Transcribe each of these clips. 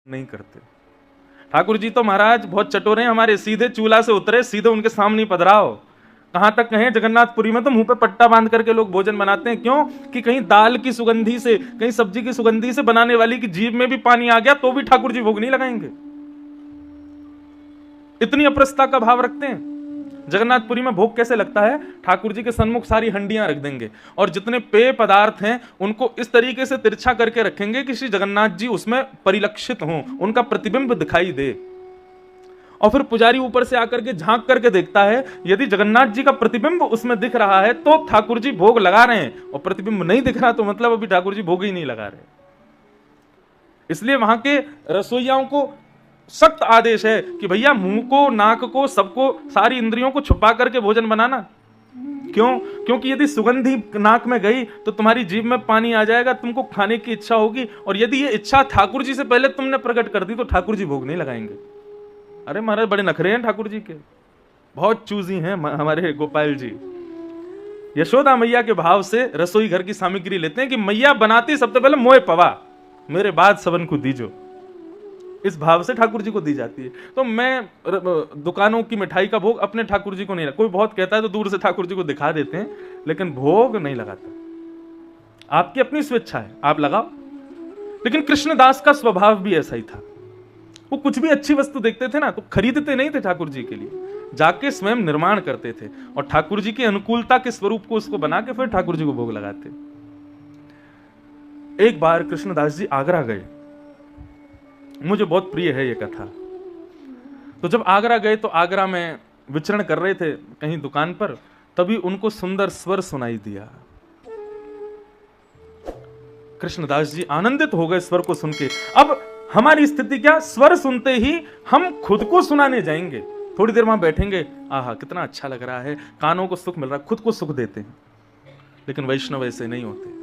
नहीं करते। ठाकुर जी तो महाराज बहुत चटोरे हैं हमारे, सीधे चूल्हा से उतरे, सीधे उनके सामने पधराओ। कहां तक कहें, जगन्नाथपुरी में तो मुंह पे पट्टा बांध करके लोग भोजन बनाते हैं। क्यों? कि कहीं दाल की सुगंधी से, कहीं सब्जी की सुगंधी से बनाने वाली की जीभ में भी पानी आ गया तो भी ठाकुर जी भोग नहीं लगाएंगे। इतनी अप्रसता का भाव रखते हैं। जगन्नाथपुरी में भोग कैसे लगता है? ठाकुर जी के सन्मुख सारी हंडियां रख देंगे और जितने पेय पदार्थ हैं उनको इस तरीके से तिरछा करके रखेंगे कि श्री जगन्नाथ जी उसमें परिलक्षित हों, उनका प्रतिबिंब दिखाई दे। और फिर पुजारी ऊपर से आकर के झांक करके देखता है, यदि जगन्नाथ जी का प्रतिबिंब उसमें दिख रहा है तो ठाकुर जी भोग लगा रहे हैं, और प्रतिबिंब नहीं दिख रहा तो मतलब अभी ठाकुर जी भोग ही नहीं लगा रहे। इसलिए वहां के रसोइयाओं को सख्त आदेश है कि भैया मुंह को, नाक को, सबको, सारी इंद्रियों को छुपा करके भोजन बनाना। क्यों? क्योंकि यदि सुगंधी नाक में गई तो तुम्हारी जीभ में पानी आ जाएगा, तुमको खाने की इच्छा होगी, और यदि ये इच्छा ठाकुर जी से पहले तुमने प्रकट कर दी तो ठाकुर जी भोग नहीं लगाएंगे। अरे महाराज बड़े नखरे हैं ठाकुर जी के, बहुत चूजी हैं हमारे गोपाल जी। यशोदा मैया के भाव से रसोई घर की सामग्री लेते हैं कि मैया बनाती सबसे पहले मोए पवा, मेरे बाद सबन को दीजो। इस भाव से ठाकुर जी को दी जाती है। तो मैं दुकानों की मिठाई का भोग अपने ठाकुर जी को नहीं, कोई बहुत कहता है तो दूर से ठाकुर जी को दिखा देते हैं, लेकिन भोग नहीं लगाता। आपकी अपनी स्वेच्छा है, आप लगाओ। लेकिन कृष्णदास का स्वभाव भी ऐसा ही था। वो कुछ भी अच्छी वस्तु देखते थे ना तो खरीदते नहीं थे ठाकुर जी के लिए, जाके स्वयं निर्माण करते थे और ठाकुर जी की अनुकूलता के स्वरूप को उसको बना के फिर ठाकुर जी को भोग लगाते। एक बार कृष्णदास जी आगरा गए, मुझे बहुत प्रिय है ये कथा। तो जब आगरा गए तो आगरा में विचरण कर रहे थे कहीं दुकान पर, तभी उनको सुंदर स्वर सुनाई दिया। कृष्णदास जी आनंदित हो गए स्वर को सुन के। अब हमारी स्थिति क्या, स्वर सुनते ही हम खुद को सुनाने जाएंगे, थोड़ी देर वहां बैठेंगे, आहा कितना अच्छा लग रहा है, कानों को सुख मिल रहा है, खुद को सुख देते हैं। लेकिन वैष्णव ऐसे नहीं होते।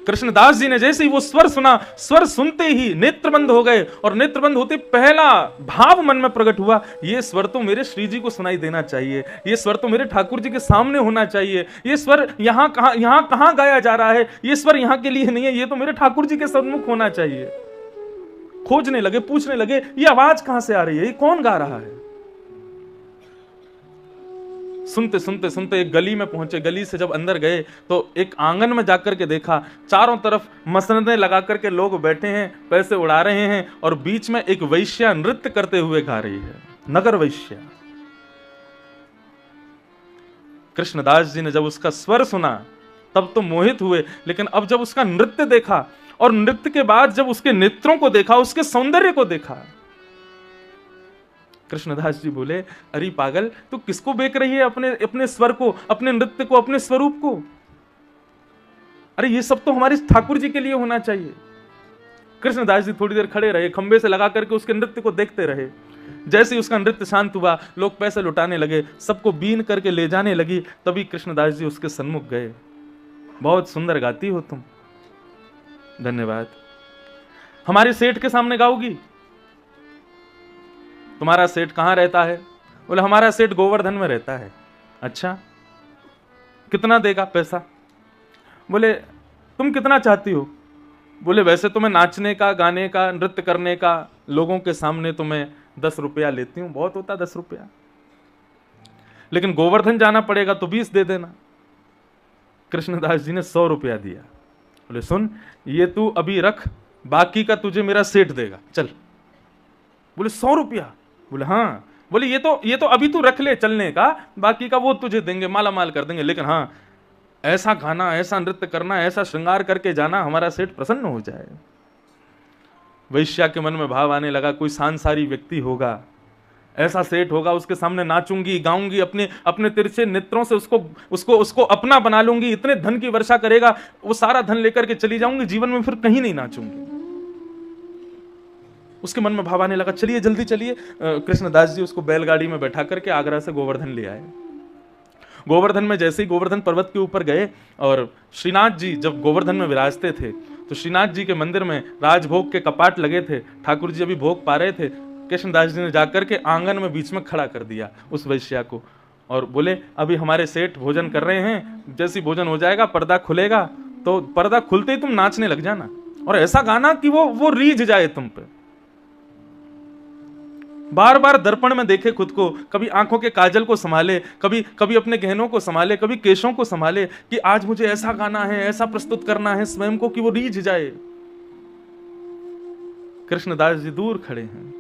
कृष्णदास जी ने जैसे ही वो स्वर सुना, स्वर सुनते ही नेत्र बंद हो गए, और नेत्र बंद होते पहला भाव मन में प्रकट हुआ, ये स्वर तो मेरे श्री जी को सुनाई देना चाहिए, ये स्वर तो मेरे ठाकुर जी के सामने होना चाहिए, ये स्वर यहाँ कहां गाया जा रहा है, ये स्वर यहाँ के लिए नहीं है, ये तो मेरे ठाकुर जी के सन्मुख होना चाहिए। खोजने लगे, पूछने लगे, ये आवाज कहां से आ रही है, ये कौन गा रहा है। सुनते सुनते सुनते एक गली में पहुंचे। गली से जब अंदर गए तो एक आंगन में जाकर के देखा, चारों तरफ मसनदें लगा करके लोग बैठे हैं, पैसे उड़ा रहे हैं, और बीच में एक वैश्या नृत्य करते हुए गा रही है, नगर वैश्या। कृष्णदास जी ने जब उसका स्वर सुना तब तो मोहित हुए, लेकिन अब जब उसका नृत्य देखा और नृत्य के बाद जब उसके नेत्रों को देखा, उसके सौंदर्य को देखा, कृष्णदास जी बोले, अरे पागल, तू किसको बेच रही है, अपने स्वर को, अपने नृत्य को, अपने स्वरूप को? अरे ये सब तो हमारे ठाकुर जी के लिए होना चाहिए। कृष्णदास जी थोड़ी देर खड़े रहे, खंबे से लगा करके उसके नृत्य को देखते रहे। जैसे ही उसका नृत्य शांत हुआ, लोग पैसे लुटाने लगे, सबको बीन करके ले जाने लगी, तभी कृष्णदास जी उसके सन्मुख गए। बहुत सुंदर गाती हो तुम, धन्यवाद। हमारे सेठ के सामने गाओगी? तुम्हारा सेठ कहां रहता है? बोले हमारा सेठ गोवर्धन में रहता है। अच्छा, कितना देगा पैसा? बोले तुम कितना चाहती हो? बोले वैसे तो मैं नाचने का, गाने का, नृत्य करने का, लोगों के सामने तो मैं 10 रुपया लेती हूं, बहुत होता 10 रुपया, लेकिन गोवर्धन जाना पड़ेगा तो 20 दे देना। कृष्णदास जी ने 100 रुपया दिया। बोले सुन, ये तू अभी रख, बाकी का तुझे मेरा सेठ देगा, चल। बोले 100 रुपया? बोले हाँ। बोले ये तो अभी तू रख ले चलने का, बाकी का वो तुझे देंगे, माला माल कर देंगे, लेकिन हाँ ऐसा गाना, ऐसा नृत्य करना, ऐसा श्रृंगार करके जाना, हमारा सेठ प्रसन्न हो जाए। वैश्या के मन में भाव आने लगा, कोई सांसारी व्यक्ति होगा, ऐसा सेठ होगा, उसके सामने नाचूंगी, गाऊंगी, अपने तिरछे नेत्रों से उसको अपना बना लूंगी, इतने धन की वर्षा करेगा, वो सारा धन लेकर के चली जाऊंगी, जीवन में फिर कहीं नहीं नाचूंगी। उसके मन में भाव आने लगा, चलिए जल्दी चलिए। कृष्णदास जी उसको बैलगाड़ी में बैठा करके आगरा से गोवर्धन ले आए। गोवर्धन में जैसे ही गोवर्धन पर्वत के ऊपर गए, और श्रीनाथ जी जब गोवर्धन में विराजते थे तो श्रीनाथ जी के मंदिर में राजभोग के कपाट लगे थे, ठाकुर जी अभी भोग पा रहे थे। कृष्णदास जी ने जाकर के आंगन में बीच में खड़ा कर दिया उस वैश्या को, और बोले अभी हमारे सेठ भोजन कर रहे हैं, जैसे भोजन हो जाएगा पर्दा खुलेगा, तो पर्दा खुलते ही तुम नाचने लग जाना, और ऐसा गाना कि वो रीझ जाए तुम पे। बार बार दर्पण में देखे खुद को, कभी आंखों के काजल को संभाले, कभी कभी अपने गहनों को संभाले, कभी केशों को संभाले कि आज मुझे ऐसा गाना है, ऐसा प्रस्तुत करना है स्वयं को कि वो रीझ जाए। कृष्णदास जी दूर खड़े हैं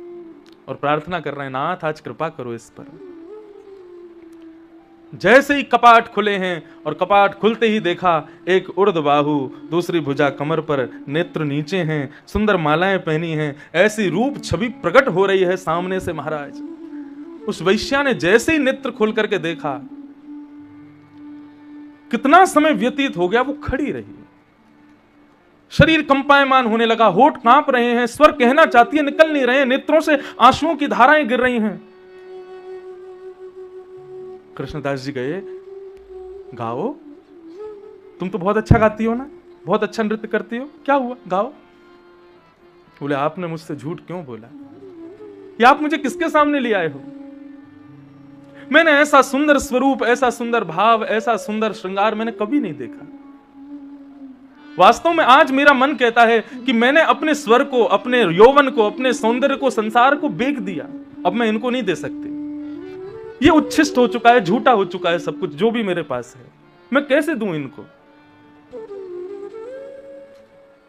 और प्रार्थना कर रहे हैं, नाथ आज कृपा करो इस पर। जैसे ही कपाट खुले हैं और कपाट खुलते ही देखा एक उर्द बाहु, दूसरी भुजा कमर पर, नेत्र नीचे हैं, सुंदर मालाएं पहनी हैं, ऐसी रूप छवि प्रकट हो रही है सामने से महाराज। उस वैश्या ने जैसे ही नेत्र खोल करके देखा, कितना समय व्यतीत हो गया, वो खड़ी रही, शरीर कंपायमान होने लगा, होठ कांप रहे हैं, स्वर कहना चाहती है, निकल नहीं रहे, नेत्रों से आंसुओं की धाराएं गिर रही हैं। कृष्णदास जी गए, गाओ, तुम तो बहुत अच्छा गाती हो ना, बहुत अच्छा नृत्य करती हो, क्या हुआ, गाओ। बोले आपने मुझसे झूठ क्यों बोला, या आप मुझे किसके सामने ले आए हो? मैंने ऐसा सुंदर स्वरूप, ऐसा सुंदर भाव, ऐसा सुंदर श्रृंगार मैंने कभी नहीं देखा। वास्तव में आज मेरा मन कहता है कि मैंने अपने स्वर को, अपने यौवन को, अपने सौंदर्य को, संसार को बेच दिया। अब मैं इनको नहीं दे सकती, ये उच्छिष्ट हो चुका है, झूठा हो चुका है सब कुछ जो भी मेरे पास है, मैं कैसे दूं इनको?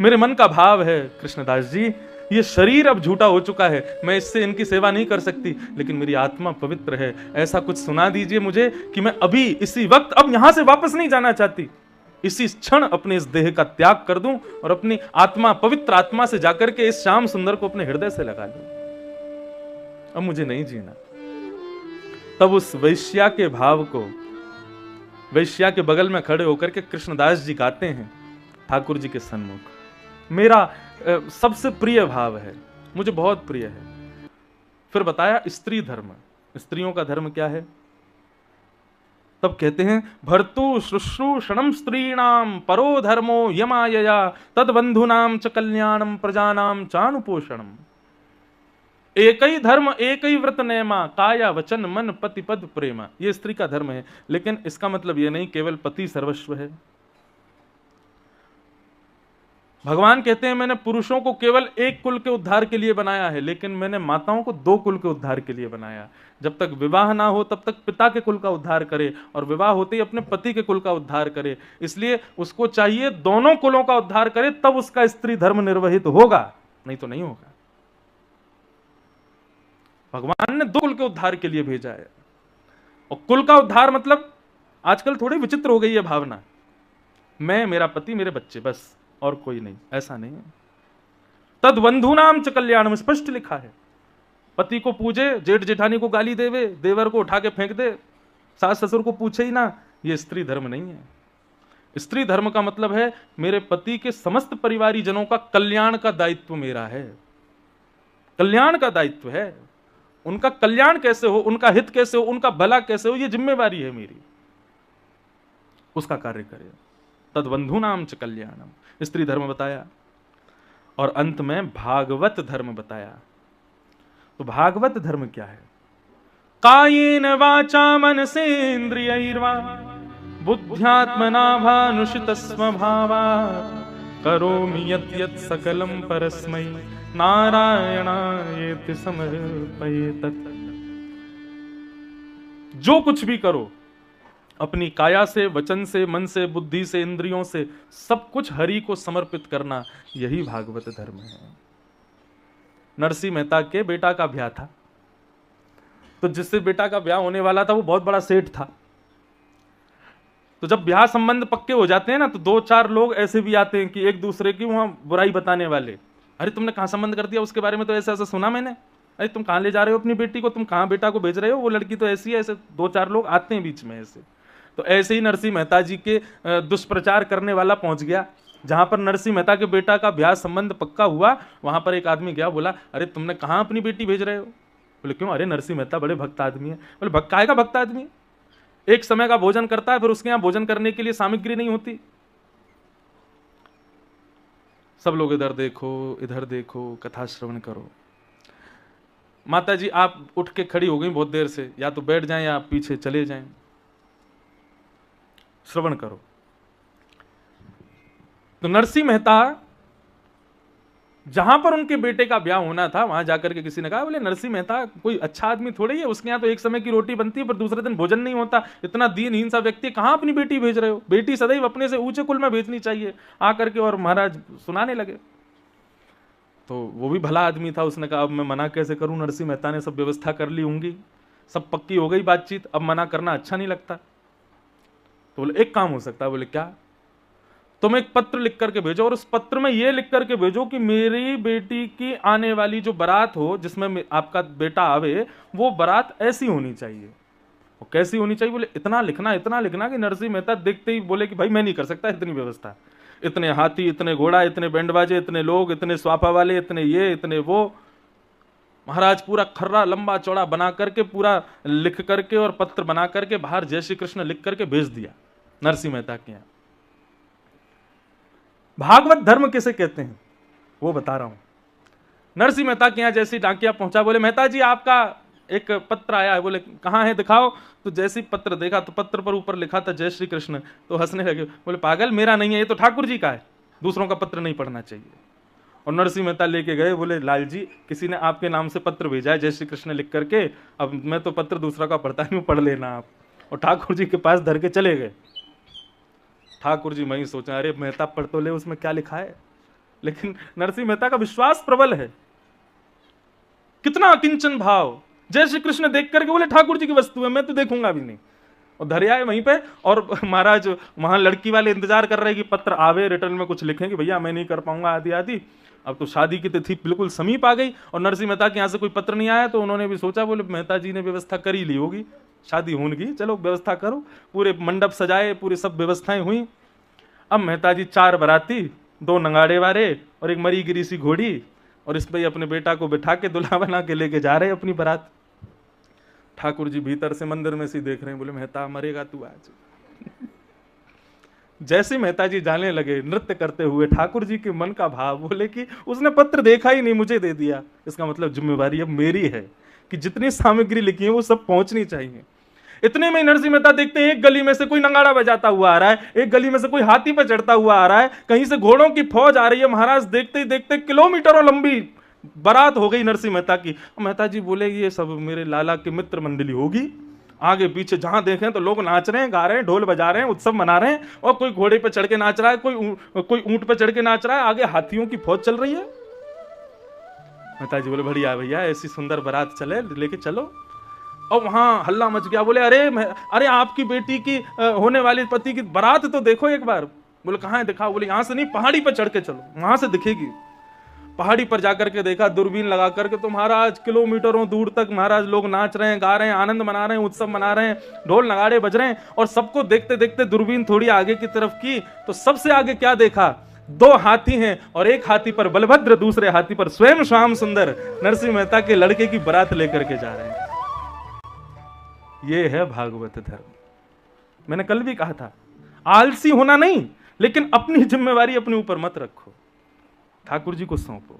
मेरे मन का भाव है कृष्णदास जी, ये शरीर अब झूठा हो चुका है, मैं इससे इनकी सेवा नहीं कर सकती, लेकिन मेरी आत्मा पवित्र है। ऐसा कुछ सुना दीजिए मुझे कि मैं अभी इसी वक्त अब यहां से वापस नहीं जाना चाहती, इसी क्षण अपने इस देह का त्याग कर दूं और अपनी आत्मा, पवित्र आत्मा से जाकर के इस श्याम सुंदर को अपने हृदय से लगा लूं। अब मुझे नहीं जीना। तब उस वैश्या के भाव को, वैश्या के बगल में खड़े होकर के कृष्णदास जी गाते हैं ठाकुर जी के सन्मुख, मेरा सबसे प्रिय भाव है, मुझे बहुत प्रिय है। फिर बताया स्त्री धर्म, स्त्रियों का धर्म क्या है। तब कहते हैं, भर्तु शुश्रूषणम स्त्रीणाम परो धर्मो यमायया तद्बंधुनाम च कल्याणम प्रजानाम चानुपोषणम। एक ही धर्म एक ही व्रत नेमा, काया वचन मन पति पद प्रेमा। ये स्त्री का धर्म है, लेकिन इसका मतलब ये नहीं केवल पति सर्वस्व है। भगवान कहते हैं मैंने पुरुषों को केवल एक कुल के उद्धार के लिए बनाया है, लेकिन मैंने माताओं को दो कुल के उद्धार के लिए बनाया। जब तक विवाह ना हो तब तक पिता के कुल का उद्धार करे, और विवाह होते ही अपने पति के कुल का उद्धार करे। इसलिए उसको चाहिए दोनों कुलों का उद्धार करे, तब उसका स्त्री धर्म निर्वहित होगा, नहीं तो नहीं होगा। भगवान ने दो कुल के उद्धार के लिए भेजा है। और कुल का उद्धार मतलब आजकल थोड़ी विचित्र हो गई है भावना, मैं, मेरा पति, मेरे बच्चे, बस, और कोई नहीं। ऐसा नहीं है। तद बंधुनाम च कल्याणम स्पष्ट लिखा है। पति को पूजे, जेठ जेठानी को गाली देवे, देवर को उठा के फेंक दे, सास ससुर को पूछे ही ना, ये स्त्री धर्म नहीं है। स्त्री धर्म का मतलब है मेरे पति के समस्त परिवारी जनों का कल्याण का दायित्व मेरा है, कल्याण का दायित्व है। उनका कल्याण कैसे हो, उनका हित कैसे हो, उनका भला कैसे हो, ये जिम्मेवारी है मेरी, उसका कार्य करे। तद्बंधुनाम च कल्याणम, स्त्री धर्म बताया। और अंत में भागवत धर्म बताया। तो भागवत धर्म क्या है? कायेन वाचा मनसेन्द्रियैर्वा बुद्ध्यात्मना भानुषित स्वभावात् करोमि यत् यत् सकलं परस्मै नारायणायेति समर्पयेत्। जो कुछ भी करो अपनी काया से, वचन से, मन से, बुद्धि से, इंद्रियों से, सब कुछ हरि को समर्पित करना, यही भागवत धर्म है। नरसिंह मेहता के बेटा का ब्याह था, तो जिससे बेटा का ब्याह होने वाला था वो बहुत बड़ा सेठ था। तो जब ब्याह संबंध पक्के हो जाते हैं ना, तो दो चार लोग ऐसे भी आते हैं कि एक दूसरे की वहां बुराई बताने वाले, अरे तुमने कहां संबंध कर दिया, उसके बारे में तो ऐसा ऐसा सुना मैंने, अरे तुम कहां ले जा रहे हो अपनी बेटी को, तुम कहां बेटा को भेज रहे हो, वो लड़की तो ऐसी है। ऐसे दो चार लोग आते हैं बीच में ऐसे। तो ऐसे ही नरसिंह मेहता जी के दुष्प्रचार करने वाला पहुंच गया। जहां पर नरसिंह मेहता के बेटा का ब्याह संबंध पक्का हुआ, वहां पर एक आदमी गया, बोला अरे तुमने कहां अपनी बेटी भेज रहे हो? बोले क्यों? अरे नरसिंह मेहता बड़े भक्त आदमी है। बोले भक्त काहे का भक्त आदमी? एक समय का भोजन करता है, फिर उसके यहां भोजन करने के लिए सामग्री नहीं होती। सब लोग इधर देखो, इधर देखो, कथा श्रवण करो। माता जी आप उठ के खड़ी हो गई बहुत देर से, या तो बैठ जाएं या पीछे चले जाएं, श्रवण करो। तो नरसिंह मेहता जहां पर उनके बेटे का ब्याह होना था वहां जाकर के किसी ने कहा, बोले नरसिंह मेहता कोई अच्छा आदमी थोड़ी ही है, उसके यहाँ तो एक समय की रोटी बनती है पर दूसरे दिन भोजन नहीं होता, इतना दीनहीन सा व्यक्ति, कहां अपनी बेटी भेज रहे हो? बेटी सदैव अपने से ऊंचे कुल में भेजनी चाहिए। आकर के और महाराज सुनाने लगे। तो वो भी भला आदमी था, उसने कहा अब मैं मना कैसे करूं? नरसिंह मेहता ने सब व्यवस्था कर ली होंगी, सब पक्की हो गई बातचीत, अब मना करना अच्छा नहीं लगता। तो बोले एक काम हो सकता है। बोले क्या? तुम एक पत्र लिख करके भेजो और उस पत्र में यह लिख करके भेजो कि मेरी बेटी की आने वाली जो बारात हो जिसमें आपका बेटा आवे, वो बारात ऐसी होनी चाहिए। वो कैसी होनी चाहिए? बोले इतना लिखना कि नरसिंह मेहता देखते ही बोले कि भाई मैं नहीं कर सकता इतनी व्यवस्था, इतने हाथी, इतने घोड़ा, इतने बैंड बाजे, इतने लोग, इतने स्वापा वाले, इतने ये, इतने वो। महाराज पूरा खर्रा लंबा चौड़ा बना करके, पूरा लिख करके और पत्र बना करके बाहर जय श्री कृष्ण लिख करके भेज दिया नरसिंह मेहता के यहाँ। भागवत धर्म किसे कहते हैं वो बता रहा हूं। नरसिंह मेहता के यहाँ जैसी डाकिया पहुंचा, बोले मेहता जी आपका एक पत्र आया है। बोले कहाँ है दिखाओ। तो जैसी पत्र देखा तो पत्र पर ऊपर लिखा था जय श्री कृष्ण। तो हंसने लगे, बोले पागल, मेरा नहीं है, ये तो ठाकुर जी का है, दूसरों का पत्र नहीं पढ़ना चाहिए। और नरसिंह मेहता लेके गए, बोले लाल जी किसी ने आपके नाम से पत्र भेजा है जय श्री कृष्ण लिख करके, अब मैं तो पत्र दूसरा का पढ़ता नहीं हूं, पढ़ लेना आप। और ठाकुर जी के पास धर के चले गए। ठाकुर जी वहीं सोचा अरे मेहता पढ़ तो ले उसमें क्या लिखा है। लेकिन नरसिंह मेहता का विश्वास प्रबल है, कितना अकिंचन भाव। जय श्री कृष्ण देख करके बोले ठाकुर जी की वस्तु है, मैं तो देखूंगा भी नहीं। और धर आए वहीं पे। और महाराज वहां लड़की वाले इंतजार कर रहे हैं कि पत्र आवे, रिटर्न में कुछ लिखें कि भैया मैं नहीं कर पाऊंगा आदि आदि। अब तो शादी की तिथि बिल्कुल समीप आ गई और नरसिंह मेहता के यहाँ से कोई पत्र नहीं आया। तो उन्होंने भी सोचा, बोले मेहता जी ने व्यवस्था कर ही ली होगी, शादी होने की, चलो व्यवस्था करो। पूरे मंडप सजाए, पूरी सब व्यवस्थाएं हुई। अब मेहता जी 4 बाराती, 2 नंगाड़े वाले और एक मरी गिरी सी घोड़ी, और इस पे अपने बेटा को बिठा के दुल्हा बना के लेके जा रहे अपनी बारात। ठाकुर जी भीतर से मंदिर में से देख रहे हैं, बोले मेहता मरेगा तू आज। जैसे मेहता जी जाने लगे नृत्य करते हुए, ठाकुर जी के मन का भाव, बोले कि उसने पत्र देखा ही नहीं, मुझे दे दिया, इसका मतलब जिम्मेवारी अब मेरी है कि जितनी सामग्री लिखी है वो सब पहुंचनी चाहिए। इतने में नरसिंह मेहता देखते हैं एक गली में से कोई नंगाड़ा बजाता हुआ आ रहा है, एक गली में से कोई हाथी पर चढ़ता हुआ आ रहा है, कहीं से घोड़ों की फौज आ रही है। महाराज देखते ही देखते किलोमीटरों लंबी बारात हो गई नरसिंह मेहता की। मेहता जी बोले ये सब मेरे लाला की मित्र मंडली होगी। आगे पीछे जहां देखें तो लोग नाच रहे हैं, गा रहे हैं, ढोल बजा रहे हैं, उत्सव मना रहे हैं, और कोई घोड़े पे चढ़ के नाच रहा है, कोई ऊंट पे चढ़ के नाच रहा है, आगे हाथियों की फौज चल रही है। मेहता जी बोले बढ़िया भैया, ऐसी सुंदर बारात चले, लेके चलो। और वहां हल्ला मच गया। बोले अरे आपकी बेटी की होने वाली पति की बारात तो देखो एक बार। बोले कहां है दिखाओ। बोले यहां से नहीं, पहाड़ी पर चढ़ के चलो, वहां से दिखेगी। पहाड़ी पर जाकर के देखा, दूरबीन लगा करके, तो महाराज किलोमीटरों दूर तक महाराज लोग नाच रहे हैं, गा रहे हैं, आनंद मना रहे हैं, उत्सव मना रहे हैं, ढोल नगाड़े बज रहे हैं। और सबको देखते देखते दूरबीन थोड़ी आगे की तरफ की तो सबसे आगे क्या देखा? 2 हाथी हैं और एक हाथी पर बलभद्र, दूसरे हाथी पर स्वयं श्याम सुंदर नरसिंह मेहता के लड़के की बारात लेकर के जा रहे हैं। ये है भागवत धर्म। मैंने कल भी कहा था, आलसी होना नहीं, लेकिन अपनी जिम्मेवारी अपने ऊपर मत रखो, ठाकुर जी को सौंपो,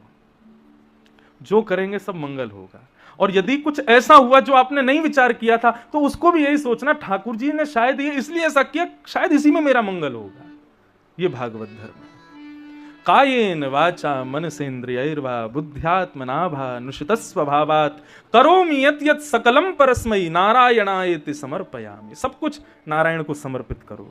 जो करेंगे सब मंगल होगा। और यदि कुछ ऐसा हुआ जो आपने नहीं विचार किया था तो उसको भी यही सोचना, ठाकुर जी ने शायद ये इसलिए ऐसा किया, शायद इसी में मेरा मंगल होगा। ये भागवत धर्म है। कायेन वाचा मनसेन्द्रियैर्वा बुद्ध्यात्मना भा नुषितस्व भावात् करोमि यत् यत् सकलम परस्मै नारायणायेति समर्पयामि। सब कुछ नारायण को समर्पित करो।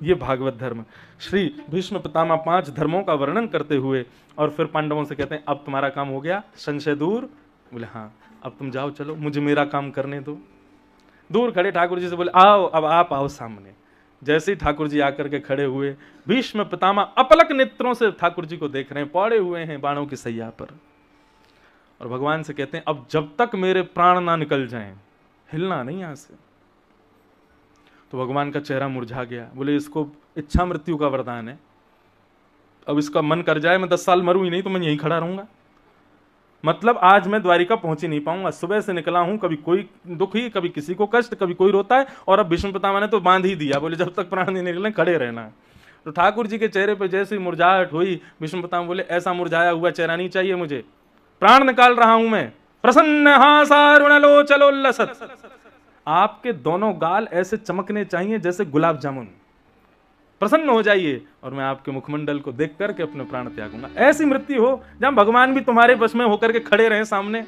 ये भागवत धर्म। श्री भीष्म पितामह 5 धर्मों का वर्णन करते हुए और फिर पांडवों से कहते हैं अब तुम्हारा काम हो गया, संशय दूर। बोले हाँ, अब तुम जाओ, चलो मुझे मेरा काम करने दो। दूर खड़े ठाकुर जी से बोले आओ, अब आप आओ सामने। जैसे ही ठाकुर जी आकर के खड़े हुए, भीष्म पितामह अपलक नेत्रों से ठाकुर जी को देख रहे हैं, पौड़े हुए हैं बाणों की सैया पर, और भगवान से कहते हैं अब जब तक मेरे प्राण ना निकल जाएं, हिलना नहीं यहां से। तो भगवान का चेहरा मुरझा गया। बोले इसको इच्छा मृत्यु का वरदान है, अब इसका मन कर जाए मैं 10 साल मरूं ही नहीं तो मैं यहीं खड़ा रहूंगा। मतलब आज मैं द्वारिका पहुंच ही नहीं पाऊंगा। सुबह से निकला हूं, कभी कोई दुखी, कभी किसी को कष्ट, कभी कोई रोता है, और अब भीष्म पितामह ने तो बांध ही दिया। बोले जब तक प्राण नहीं निकले खड़े रहना। तो ठाकुर जी के चेहरे पे जैसी मुरझाहट हुई, भीष्म पितामह बोले ऐसा मुरझाया हुआ चेहरा नहीं चाहिए मुझे, प्राण निकाल रहा हूं मैं। प्रसन्न हासारुणलोचलोल्लसत्। आपके दोनों गाल ऐसे चमकने चाहिए जैसे गुलाब जामुन। प्रसन्न हो जाइए और मैं आपके मुखमंडल को देख करके अपने प्राण त्यागूंगा। ऐसी मृत्यु हो जहां भगवान भी तुम्हारे वश में होकर के खड़े रहे सामने।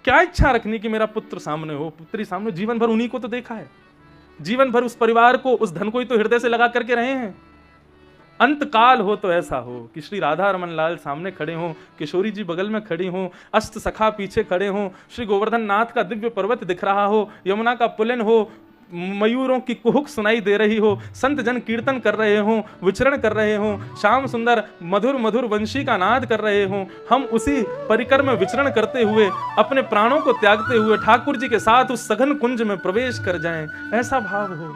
क्या इच्छा रखनी कि मेरा पुत्र सामने हो, पुत्री सामने, जीवन भर उन्हीं को तो देखा है, जीवन भर उस परिवार को, उस धन को ही तो हृदय से लगा करके रहे हैं। अंत काल हो तो ऐसा हो कि श्री राधा रमन लाल सामने खड़े हों, किशोरी जी बगल में खड़ी हों, अष्ट सखा पीछे खड़े हों, श्री गोवर्धन नाथ का दिव्य पर्वत दिख रहा हो, यमुना का पुलिन हो, मयूरों की कुहुक सुनाई दे रही हो, संत जन कीर्तन कर रहे हों, विचरण कर रहे हों, श्याम सुंदर मधुर मधुर वंशी का नाद कर रहे हों, हम उसी परिकर में विचरण करते हुए अपने प्राणों को त्यागते हुए ठाकुर जी के साथ उस सघन कुंज में प्रवेश कर जाएं, ऐसा भाव हो।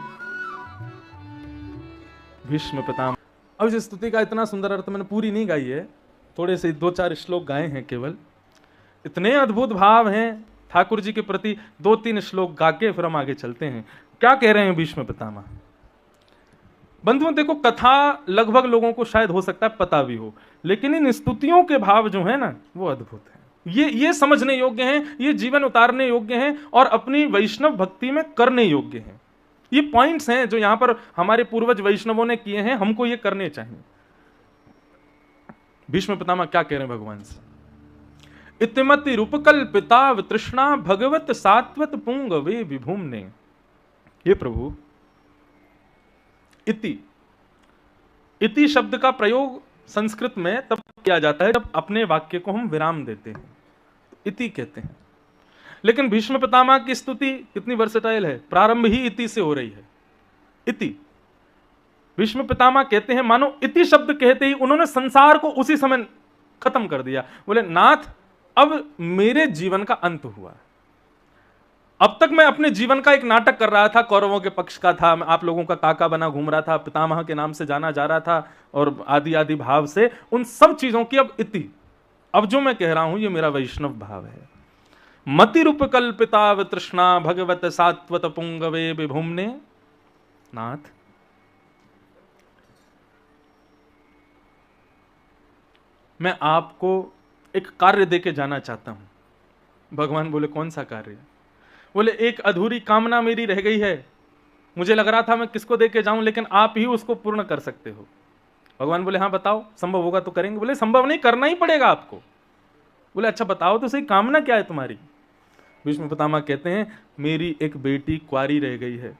भीष्म पितामह। अब इस स्तुति का इतना सुंदर अर्थ मैंने पूरी नहीं गाई है, थोड़े से 2-4 श्लोक गाए हैं केवल। इतने अद्भुत भाव हैं ठाकुर जी के प्रति, 2-3 श्लोक गा के फिर हम आगे चलते हैं। क्या कह रहे हैं भीष्म पितामह? बंधुओं देखो, कथा लगभग लोगों को शायद हो सकता है पता भी हो, लेकिन इन स्तुतियों के भाव जो है ना वो अद्भुत है। ये समझने योग्य हैं, ये जीवन उतारने योग्य हैं और अपनी वैष्णव भक्ति में करने योग्य हैं। ये पॉइंट्स हैं जो यहां पर हमारे पूर्वज वैष्णवों ने किए हैं, हमको ये करने चाहिए। भीष्म पितामह क्या कह रहे हैं भगवान से? इतिमति रूपकल्पिता तृष्णा भगवत सात्वत पुंगवे विभुम्ने। ये प्रभु, इति शब्द का प्रयोग संस्कृत में तब किया जाता है जब अपने वाक्य को हम विराम देते हैं, इति कहते हैं। लेकिन भीष्म पितामह की स्तुति कितनी वर्सेटाइल है, प्रारंभ ही इति से हो रही है। इति भीष्म पितामह कहते हैं मानो इति शब्द कहते ही उन्होंने संसार को उसी समय खत्म कर दिया। बोले नाथ, अब मेरे जीवन का अंत हुआ। अब तक मैं अपने जीवन का एक नाटक कर रहा था, कौरवों के पक्ष का था, मैं आप लोगों का काका बना घूम रहा था, पितामह के नाम से जाना जा रहा था और आदि आदि भाव से उन सब चीजों की अब इति, अब जो मैं कह रहा हूं ये मेरा वैष्णव भाव है। मति रूप कल्पिता तृष्णा भगवत सात्वत पुंगवे विभुम्ने। नाथ, मैं आपको एक कार्य देके जाना चाहता हूं। भगवान बोले कौन सा कार्य? बोले एक अधूरी कामना मेरी रह गई है, मुझे लग रहा था मैं किसको देके जाऊं, लेकिन आप ही उसको पूर्ण कर सकते हो। भगवान बोले हाँ बताओ, संभव होगा तो करेंगे। बोले संभव नहीं, करना ही पड़ेगा आपको। बोले अच्छा बताओ तो सही, कामना क्या है तुम्हारी? भीष्म पितामह कहते हैं मेरी एक बेटी कुंवारी रह गई है,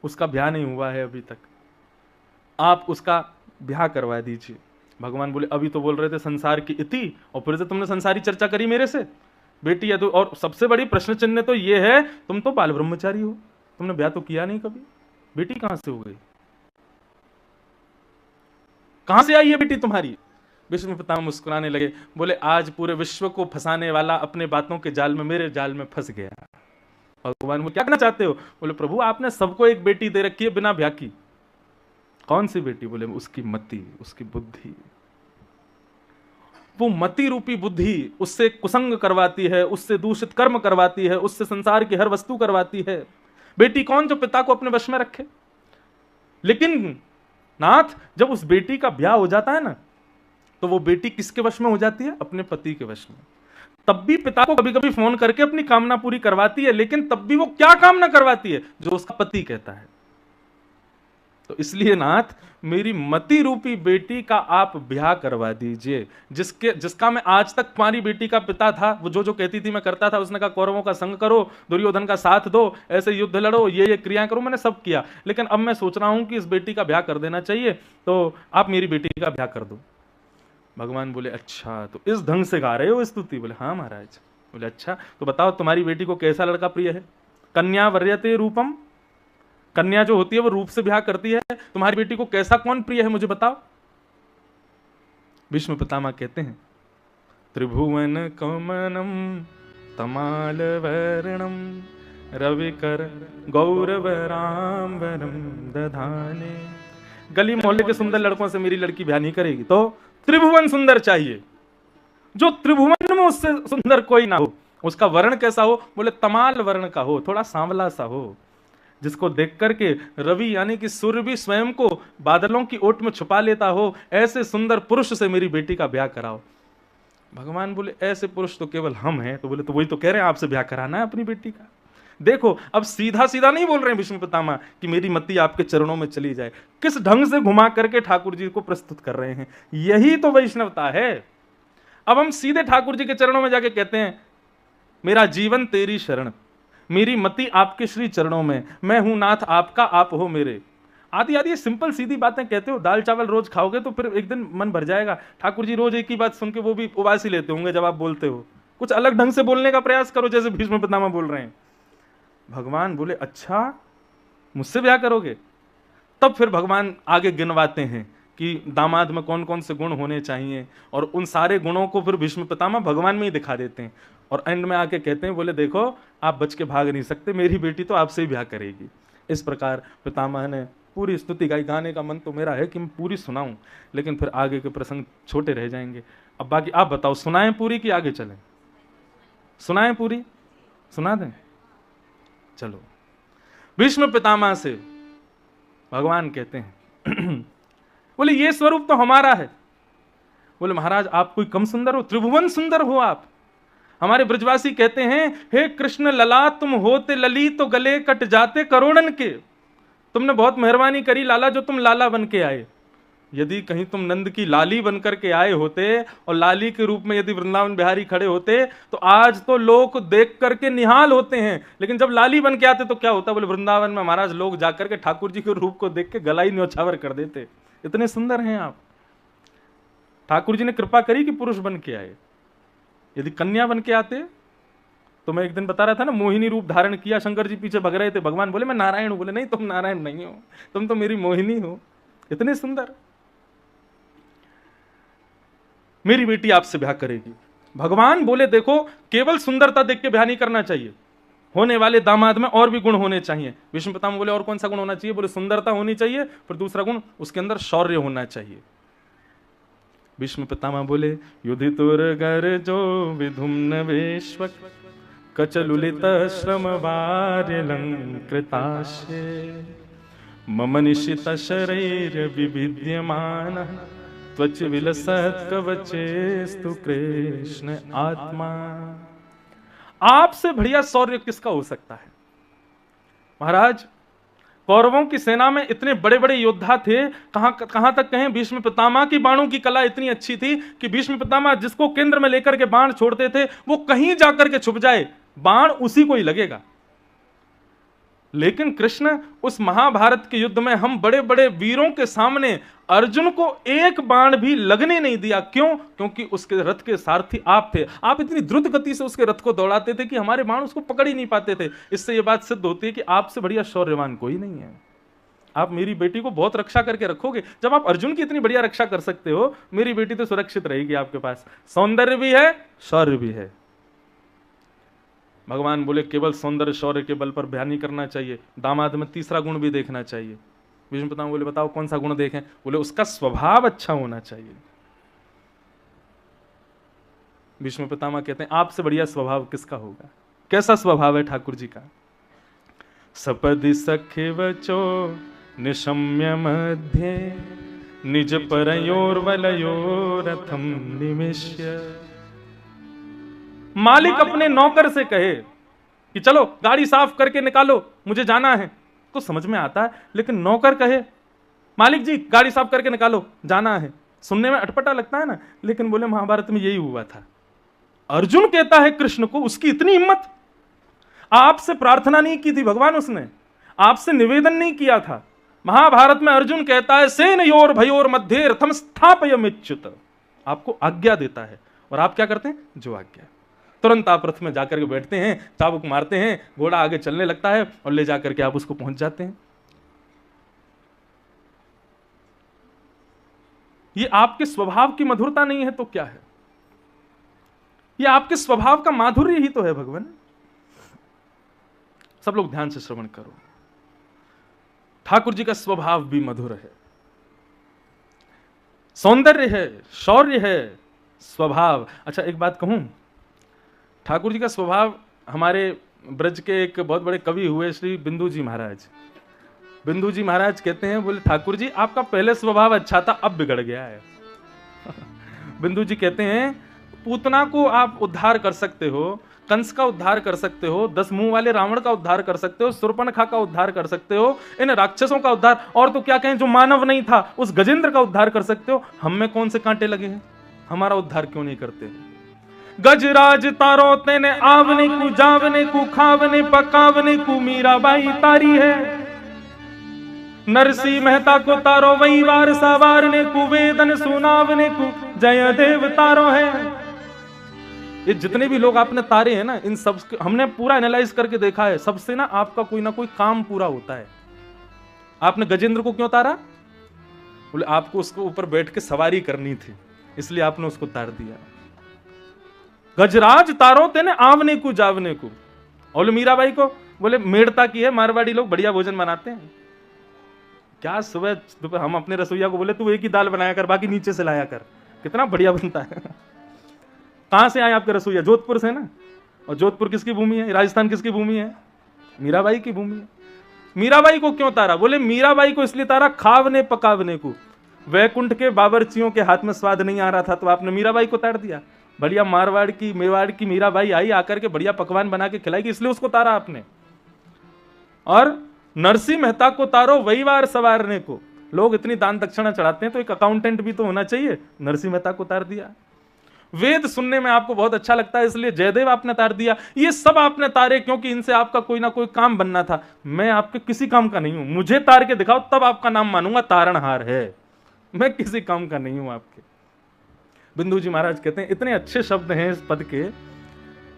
उसका ब्याह नहीं हुआ है अभी तक, आप उसका ब्याह करवा दीजिए। भगवान बोले अभी तो बोल रहे थे संसार की इति और फिर से तुमने संसारी चर्चा करी मेरे से। बेटी है तो, और सबसे बड़ी प्रश्न चिन्ह तो ये है तुम तो बाल ब्रह्मचारी हो, तुमने ब्याह तो किया नहीं कभी, बेटी कहां से हो गई, कहां से आई है बेटी तुम्हारी? भीष्म पितामह मुस्कुराने लगे, बोले आज पूरे विश्व को फंसाने वाला अपने बातों के जाल में, मेरे जाल में फंस गया। भगवान वो क्या कहना चाहते हो? बोले प्रभु आपने सबको एक बेटी दे रखी है बिना ब्याह की। कौन सी बेटी? बोले उसकी मति, उसकी बुद्धि। वो मति रूपी बुद्धि उससे कुसंग करवाती है, उससे दूषित कर्म करवाती है, उससे संसार की हर वस्तु करवाती है। बेटी कौन जो पिता को अपने वश में रखे? लेकिन नाथ जब उस बेटी का ब्याह हो जाता है ना, तो वो बेटी किसके वश में हो जाती है? अपने पति के वश में। तब भी पिता को कभी कभी फोन करके अपनी कामना पूरी करवाती है, लेकिन तब भी वो क्या कामना करवाती है? जो उसका पति कहता है। तो इसलिए नाथ मेरी मति रूपी बेटी का आप ब्याह करवा दीजिए, जिसका मैं आज तक तुम्हारी बेटी का पिता था, वो जो जो कहती थी मैं करता था। उसने कहा कौरवों का संग करो, दुर्योधन का साथ दो, ऐसे युद्ध लड़ो, ये क्रियाएं करो, मैंने सब किया। लेकिन अब मैं सोच रहा हूं कि इस बेटी का ब्याह कर देना चाहिए, तो आप मेरी बेटी का ब्याह कर दो। भगवान बोले अच्छा तो इस ढंग से गा रहे हो स्तुति? बोले हाँ महाराज। बोले अच्छा तो बताओ तुम्हारी बेटी को कैसा लड़का प्रिय है? कन्या वर्यते रूपम, कन्या जो होती है वो रूप से ब्याह करती है, तुम्हारी बेटी को कैसा कौन प्रिय है मुझे बताओ। भीष्म पितामह कहते हैं त्रिभुवन कमनम तमाल वर्णम रविकर गौरव रामवरम दधाने। गली मोहल्ले के सुंदर लड़कों से मेरी लड़की ब्याह नहीं करेगी, तो त्रिभुवन सुंदर चाहिए, जो त्रिभुवन में उससे सुंदर कोई ना हो। उसका वर्ण कैसा हो? बोले तमाल वर्ण का हो, थोड़ा सांवला सा हो, जिसको देख करके रवि यानी कि सूर्य भी स्वयं को बादलों की ओट में छुपा लेता हो। ऐसे सुंदर पुरुष से मेरी बेटी का ब्याह कराओ। भगवान बोले ऐसे पुरुष तो केवल हम हैं। तो बोले तो वही तो कह रहे हैं आपसे ब्याह कराना है अपनी बेटी का। देखो अब सीधा सीधा नहीं बोल रहे हैं भीष्म पितामह कि मेरी मति आपके चरणों में चली जाए, किस ढंग से घुमा करके ठाकुर जी को प्रस्तुत कर रहे हैं। यही तो वैष्णवता है। अब हम सीधे ठाकुर जी के चरणों में जाके कहते हैं मेरा जीवन तेरी शरण, मेरी मति आपके श्री चरणों में, मैं हूं नाथ आपका, आप हो मेरे। आदि आदि ये सिंपल सीधी बातें कहते हो। दाल चावल रोज खाओगे तो फिर एक दिन मन भर जाएगा। ठाकुर जी रोज एक ही बात सुन के वो भी उबास ही लेते होंगे जब आप बोलते हो। कुछ अलग ढंग से बोलने का प्रयास करो जैसे भीष्म पितामह बोल रहे हैं। भगवान बोले अच्छा मुझसे ब्याह करोगे? तब फिर भगवान आगे गिनवाते हैं कि दामाद में कौन कौन से गुण होने चाहिए, और उन सारे गुणों को फिर भीष्म पितामह भगवान में ही दिखा देते हैं। और एंड में आके कहते हैं बोले देखो आप बच के भाग नहीं सकते, मेरी बेटी तो आपसे ही ब्याह करेगी। इस प्रकार पितामह ने पूरी स्तुति गाई। गाने का मन तो मेरा है कि मैं पूरी सुनाऊं, लेकिन फिर आगे के प्रसंग छोटे रह जाएंगे। अब बाकी आप बताओ, सुनाएं पूरी कि आगे चलें? सुनाएं पूरी? सुना दें? चलो। भीष्म पितामह से भगवान कहते हैं बोले ये स्वरूप तो हमारा है। बोले महाराज आप कोई कम सुंदर हो? त्रिभुवन सुंदर हो आप। हमारे ब्रजवासी कहते हैं हे कृष्ण लला तुम होते लली तो गले कट जाते करोड़न के। तुमने बहुत मेहरबानी करी लाला जो तुम लाला बन के आए। यदि कहीं तुम नंद की लाली बनकर के आए होते और लाली के रूप में यदि वृंदावन बिहारी खड़े होते तो आज तो लोग देख करके निहाल होते हैं, लेकिन जब लाली बन के आते तो क्या होता? बोले वृंदावन में महाराज लोग जाकर के ठाकुर जी के रूप को देख के गला ही न्यौछावर कर देते। इतने सुंदर हैं आप। ठाकुर जी ने कृपा करी कि पुरुष बन के आए। यदि कन्या बन के आते तो मैं एक दिन बता रहा था ना, मोहिनी रूप धारण किया, शंकर जी पीछे भग रहे थे, भगवान बोले मैं नारायण हूं। बोले नहीं तुम नारायण नहीं हो, तुम तो मेरी मोहिनी हो। इतने सुंदर। मेरी बेटी आपसे ब्याह करेगी। भगवान बोले देखो केवल सुंदरता देख के ब्याह नहीं करना चाहिए, होने वाले दामाद में और भी गुण होने चाहिए। भीष्म पितामह बोले और कौन सा गुण होना चाहिए? बोले सुंदरता होनी चाहिए, फिर दूसरा गुण उसके अंदर शौर्य होना चाहिए। भीष्म पितामह बोले युधितुर गर जो विधुम्न वेश्वक कचलुलित श्रम वार्यलंकृताशे मम निशित शरीर विविद्यमान त्वच विलसत कवचेस्तु कृष्ण आत्मा। आपसे बढ़िया शौर्य किसका हो सकता है? महाराज कौरवों की सेना में इतने बड़े बड़े योद्धा थे, कहां तक कहें भीष्म पितामह की बाणों की कला इतनी अच्छी थी कि भीष्म पितामह जिसको केंद्र में लेकर के बाण छोड़ते थे वो कहीं जाकर के छुप जाए, बाण उसी को ही लगेगा। लेकिन कृष्ण उस महाभारत के युद्ध में हम बड़े बड़े वीरों के सामने अर्जुन को एक बाण भी लगने नहीं दिया। क्यों? क्योंकि उसके रथ के सारथी आप थे। आप इतनी द्रुत गति से उसके रथ को दौड़ाते थे कि हमारे बाण उसको पकड़ ही नहीं पाते थे। इससे यह बात सिद्ध होती है कि आपसे बढ़िया शौर्यवान कोई नहीं है। आप मेरी बेटी को बहुत रक्षा करके रखोगे। जब आप अर्जुन की इतनी बढ़िया रक्षा कर सकते हो, मेरी बेटी तो सुरक्षित रहेगी आपके पास। सौंदर्य भी है, शौर्य भी है। भगवान बोले केवल सौंदर्य शौर्य के बल पर ब्याह नहीं करना चाहिए, दामाद में तीसरा गुण भी देखना चाहिए। भीष्म पितामह बोले बताओ कौन सा गुण देखें? बोले उसका स्वभाव अच्छा होना चाहिए। भीष्म पितामह कहते हैं आपसे बढ़िया स्वभाव किसका होगा? कैसा स्वभाव है ठाकुर जी का? सपदि सखे वचो निशम्य मध्य निज परयोर वलयोरथम निमिष्य। मालिक अपने नौकर से कहे कि चलो गाड़ी साफ करके निकालो मुझे जाना है, तो समझ में आता है। लेकिन नौकर कहे मालिक जी गाड़ी साफ करके निकालो जाना है, सुनने में अटपटा लगता है ना। लेकिन बोले महाभारत में यही हुआ था। अर्जुन कहता है कृष्ण को, उसकी इतनी हिम्मत। आपसे प्रार्थना नहीं की थी भगवान, उसने आपसे निवेदन नहीं किया था। महाभारत में अर्जुन कहता है सेनयोर भयोर मध्य रथम स्थापयमिच्युत। आपको आज्ञा देता है और आप क्या करते हैं? जो आज्ञा। तुरंत आप रथ में जाकर के बैठते हैं, चाबुक मारते हैं, घोड़ा आगे चलने लगता है और ले जाकर के आप उसको पहुंच जाते हैं। ये आपके स्वभाव की मधुरता नहीं है तो क्या है? ये आपके स्वभाव का माधुर्य ही तो है भगवान। सब लोग ध्यान से श्रवण करो। ठाकुर जी का स्वभाव भी मधुर है, सौंदर्य है, शौर्य है, स्वभाव। अच्छा एक बात कहूं, ठाकुर जी का स्वभाव हमारे ब्रज के एक बहुत बड़े कवि हुए श्री बिंदु जी महाराज। बिंदु जी महाराज कहते हैं बोले ठाकुर जी आपका पहले स्वभाव अच्छा था अब बिगड़ गया है। बिंदु जी कहते हैं पूतना को आप उद्धार कर सकते हो, कंस का उद्धार कर सकते हो, 10 मुंह वाले रावण का उद्धार कर सकते हो, शूर्पणखा का उद्धार कर सकते हो, इन राक्षसों का उद्धार, और तो क्या कहें जो मानव नहीं था उस गजेंद्र का उद्धार कर सकते हो। हम में कौन से कांटे लगे हैं, हमारा उद्धार क्यों नहीं करते? गजराज तारो तेने आवने को जावने को खावने पकावने को मीराबाई तारी है। नरसिंह मेहता को तारो वही वार सवारने को वेदन सुनावने को जयदेव तारो है। ये जितने भी लोग आपने तारे हैं ना, इन सब हमने पूरा एनालाइज करके देखा है, सबसे ना आपका कोई ना कोई काम पूरा होता है। आपने गजेंद्र को क्यों तारा? बोले आपको उसके ऊपर बैठ के सवारी करनी थी, इसलिए आपने उसको तार दिया। गजराज तारो तेने आवने को जावने को। और मीराबाई को बोले मेड़ता की है, मारवाड़ी लोग बढ़िया भोजन बनाते हैं। क्या सुबह दोपहर हम अपने रसोईया को बोले तू एक ही दाल बनाया कर, बाकी नीचे से लाया कर, कितना बढ़िया बनता है। कहां से आए आपके रसोईया? जोधपुर से ना। और जोधपुर किसकी भूमि है? राजस्थान किसकी भूमि है? मीराबाई की भूमि है। मीराबाई को क्यों तारा? बोले मीराबाई को इसलिए तारा खावने पकावने को। वैकुंठ के बावर्चियों के हाथ में स्वाद नहीं आ रहा था तो आपने मीराबाई को तार दिया। बढ़िया मारवाड़ की मेवाड़ की मीराबाई आई, आकर के बढ़िया पकवान बना के खिलाएगी, इसलिए उसको तारा आपने। और नरसिंह मेहता को तारो वही वार सवारने को। लोग इतनी दान दक्षिणा चढ़ाते हैं तो एक अकाउंटेंट भी तो होना चाहिए, नरसिंह मेहता को तार दिया। वेद सुनने में आपको बहुत अच्छा लगता है इसलिए जयदेव आपने तार दिया। ये सब आपने तारे क्योंकि इनसे आपका कोई ना कोई काम बनना था। मैं आपके किसी काम का नहीं हूं, मुझे तार के दिखाओ तब आपका नाम मानूंगा, तारणहार है। मैं किसी काम का नहीं हूं आपके। बिंदु जी महाराज कहते हैं इतने अच्छे शब्द हैं इस पद के,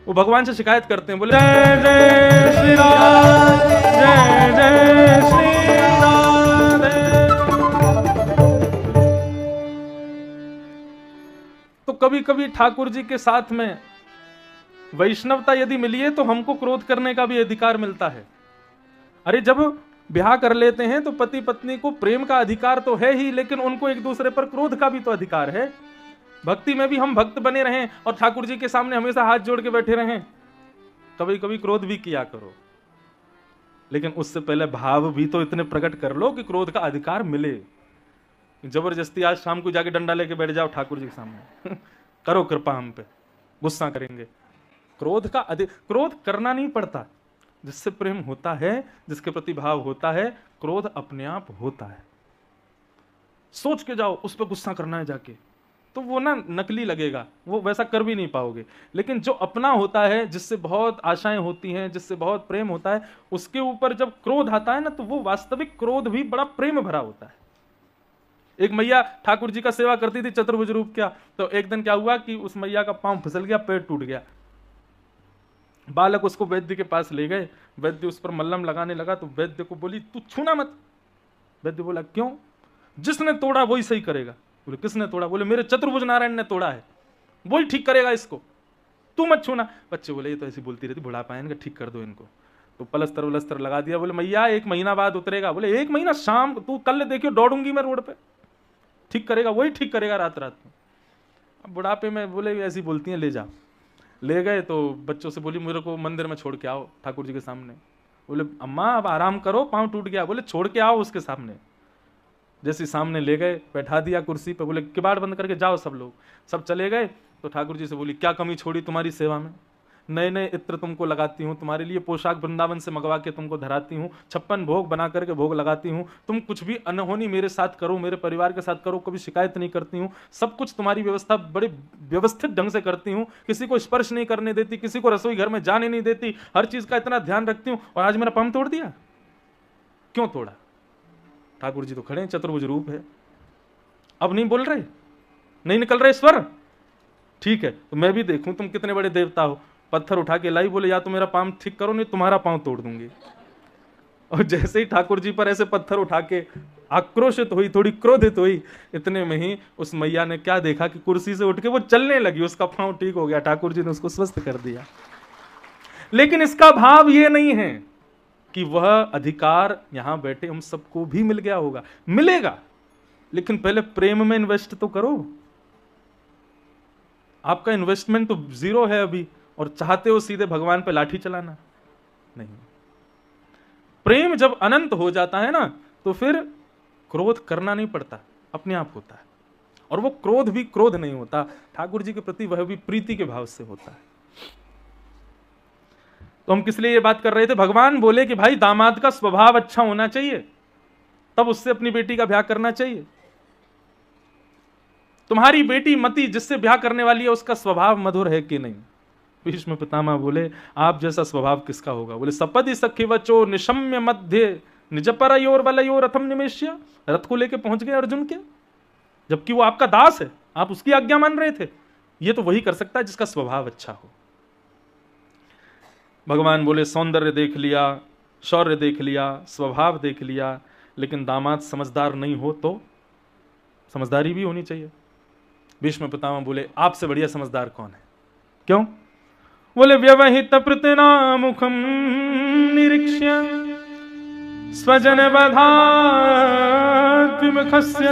वो भगवान से शिकायत करते हैं, बोले जय जय श्री राम, जय जय श्री राधे। तो कभी कभी ठाकुर जी के साथ में वैष्णवता यदि मिली है तो हमको क्रोध करने का भी अधिकार मिलता है। अरे जब ब्याह कर लेते हैं तो पति पत्नी को प्रेम का अधिकार तो है ही, लेकिन उनको एक दूसरे पर क्रोध का भी तो अधिकार है। भक्ति में भी हम भक्त बने रहें और ठाकुर जी के सामने हमेशा हाथ जोड़ के बैठे रहें, कभी कभी क्रोध भी किया करो, लेकिन उससे पहले भाव भी तो इतने प्रकट कर लो कि क्रोध का अधिकार मिले। जबरदस्ती आज शाम को जाके डंडा लेके बैठ जाओ ठाकुर जी के सामने करो कृपा हम पे, गुस्सा करेंगे। क्रोध करना नहीं पड़ता, जिससे प्रेम होता है, जिसके प्रति भाव होता है, क्रोध अपने आप होता है। सोच के जाओ उस पर गुस्सा करना है जाके, तो वो ना नकली लगेगा, वो वैसा कर भी नहीं पाओगे। लेकिन जो अपना होता है, जिससे बहुत आशाएं होती हैं, जिससे बहुत प्रेम होता है, उसके ऊपर जब क्रोध आता है ना तो वो वास्तविक क्रोध भी बड़ा प्रेम भरा होता है। एक मैया ठाकुर जी का सेवा करती थी, चतुर्भुज रूप क्या, तो एक दिन क्या हुआ कि उस मैया का पांव फिसल गया, पेट टूट गया। बालक उसको वैद्य के पास ले गए, वैद्य उस पर मल्लम लगाने लगा तो वैद्य को बोली तू छूना मत। वैद्य बोला क्यों? जिसने तोड़ा वही सही करेगा। बोले किसने तोड़ा? बोले मेरे चतुर्भुज नारायण ने तोड़ा है, वही ठीक करेगा इसको, तू मत छूना। बच्चे बोले ये तो ऐसी बोलती रहती, बुढ़ापा है इनका, ठीक कर दो इनको। तो पलस्तर वलस्तर लगा दिया। बोले मैया 1 महीना बाद उतरेगा। बोले 1 महीना? शाम तू कल देखियो दौड़ूंगी मैं रोड पे, ठीक करेगा, वही ठीक करेगा रात रात में। अब बुढ़ापे में बोले ऐसी बोलती हैं, ले जा। ले गए तो बच्चों से बोली मेरे को मंदिर में छोड़ के आओ ठाकुर जी के सामने। बोले अम्मा अब आराम करो, पाँव टूट गया। बोले छोड़ के आओ उसके सामने। जैसे सामने ले गए, बैठा दिया कुर्सी पे, बोले किबाड़ बंद करके जाओ सब लोग। सब चले गए तो ठाकुर जी से बोली क्या कमी छोड़ी तुम्हारी सेवा में? नए नए इत्र तुमको लगाती हूँ, तुम्हारे लिए पोशाक वृंदावन से मंगवा के तुमको धराती हूँ, 56 भोग बना करके भोग लगाती हूँ, तुम कुछ भी अनहोनी मेरे साथ करो, मेरे परिवार के साथ करो, कभी शिकायत नहीं करती हूँ, सब कुछ तुम्हारी व्यवस्था बड़े व्यवस्थित ढंग से करती हूँ, किसी को स्पर्श नहीं करने देती, किसी को रसोई घर में जाने नहीं देती, हर चीज का इतना ध्यान रखती हूँ, और आज मेरा पाँव तोड़ दिया। क्यों तोड़ा? ठाकुर जी तो खड़े हैं, चतुर्भुज रूप है, अब नहीं बोल रहे, नहीं निकल रहे स्वर। ठीक है तो मैं भी देखूं तुम कितने बड़े देवता हो। पत्थर उठा के लाई, बोले या तो मेरा पाँव ठीक करो नहीं तुम्हारा पाँव तोड़ दूंगी। और जैसे ही ठाकुर जी पर ऐसे पत्थर उठा के आक्रोशित हुई, थोड़ी क्रोधित हुई, इतने में ही उस मैया ने क्या देखा कि कुर्सी से उठ के वो चलने लगी, उसका पाँव ठीक हो गया, ठाकुर जी ने उसको स्वस्थ कर दिया। लेकिन इसका भाव ये नहीं है कि वह अधिकार यहां बैठे हम सबको भी मिल गया होगा, मिलेगा, लेकिन पहले प्रेम में इन्वेस्ट तो करो। आपका इन्वेस्टमेंट तो 0 है अभी, और चाहते हो सीधे भगवान पे लाठी चलाना। नहीं, प्रेम जब अनंत हो जाता है ना तो फिर क्रोध करना नहीं पड़ता, अपने आप होता है। और वो क्रोध भी क्रोध नहीं होता ठाकुर जी के प्रति, वह भी प्रीति के भाव से होता है। तो हम किस लिए ये बात कर रहे थे? भगवान बोले कि भाई दामाद का स्वभाव अच्छा होना चाहिए, तब उससे अपनी बेटी का ब्याह करना चाहिए। तुम्हारी बेटी मति जिससे ब्याह करने वाली है उसका स्वभाव मधुर है कि नहीं? भीष्म पितामह बोले आप जैसा स्वभाव किसका होगा? बोले सपदि सखी वचो निशम्य मध्य निज परयोर वलयोर रथम निमेश्य। रथ को लेके पहुंच गए अर्जुन के, जबकि वो आपका दास है, आप उसकी आज्ञा मान रहे थे। ये तो वही कर सकता है जिसका स्वभाव अच्छा हो। भगवान बोले सौंदर्य देख लिया, शौर्य देख लिया, स्वभाव देख लिया, लेकिन दामाद समझदार नहीं हो तो समझदारी भी होनी चाहिए। भीष्म पितामह बोले आपसे बढ़िया समझदार कौन है? क्यों? बोले व्यवहित प्रतना मुखम निरीक्ष्य स्वजन बधात्विमुखस्य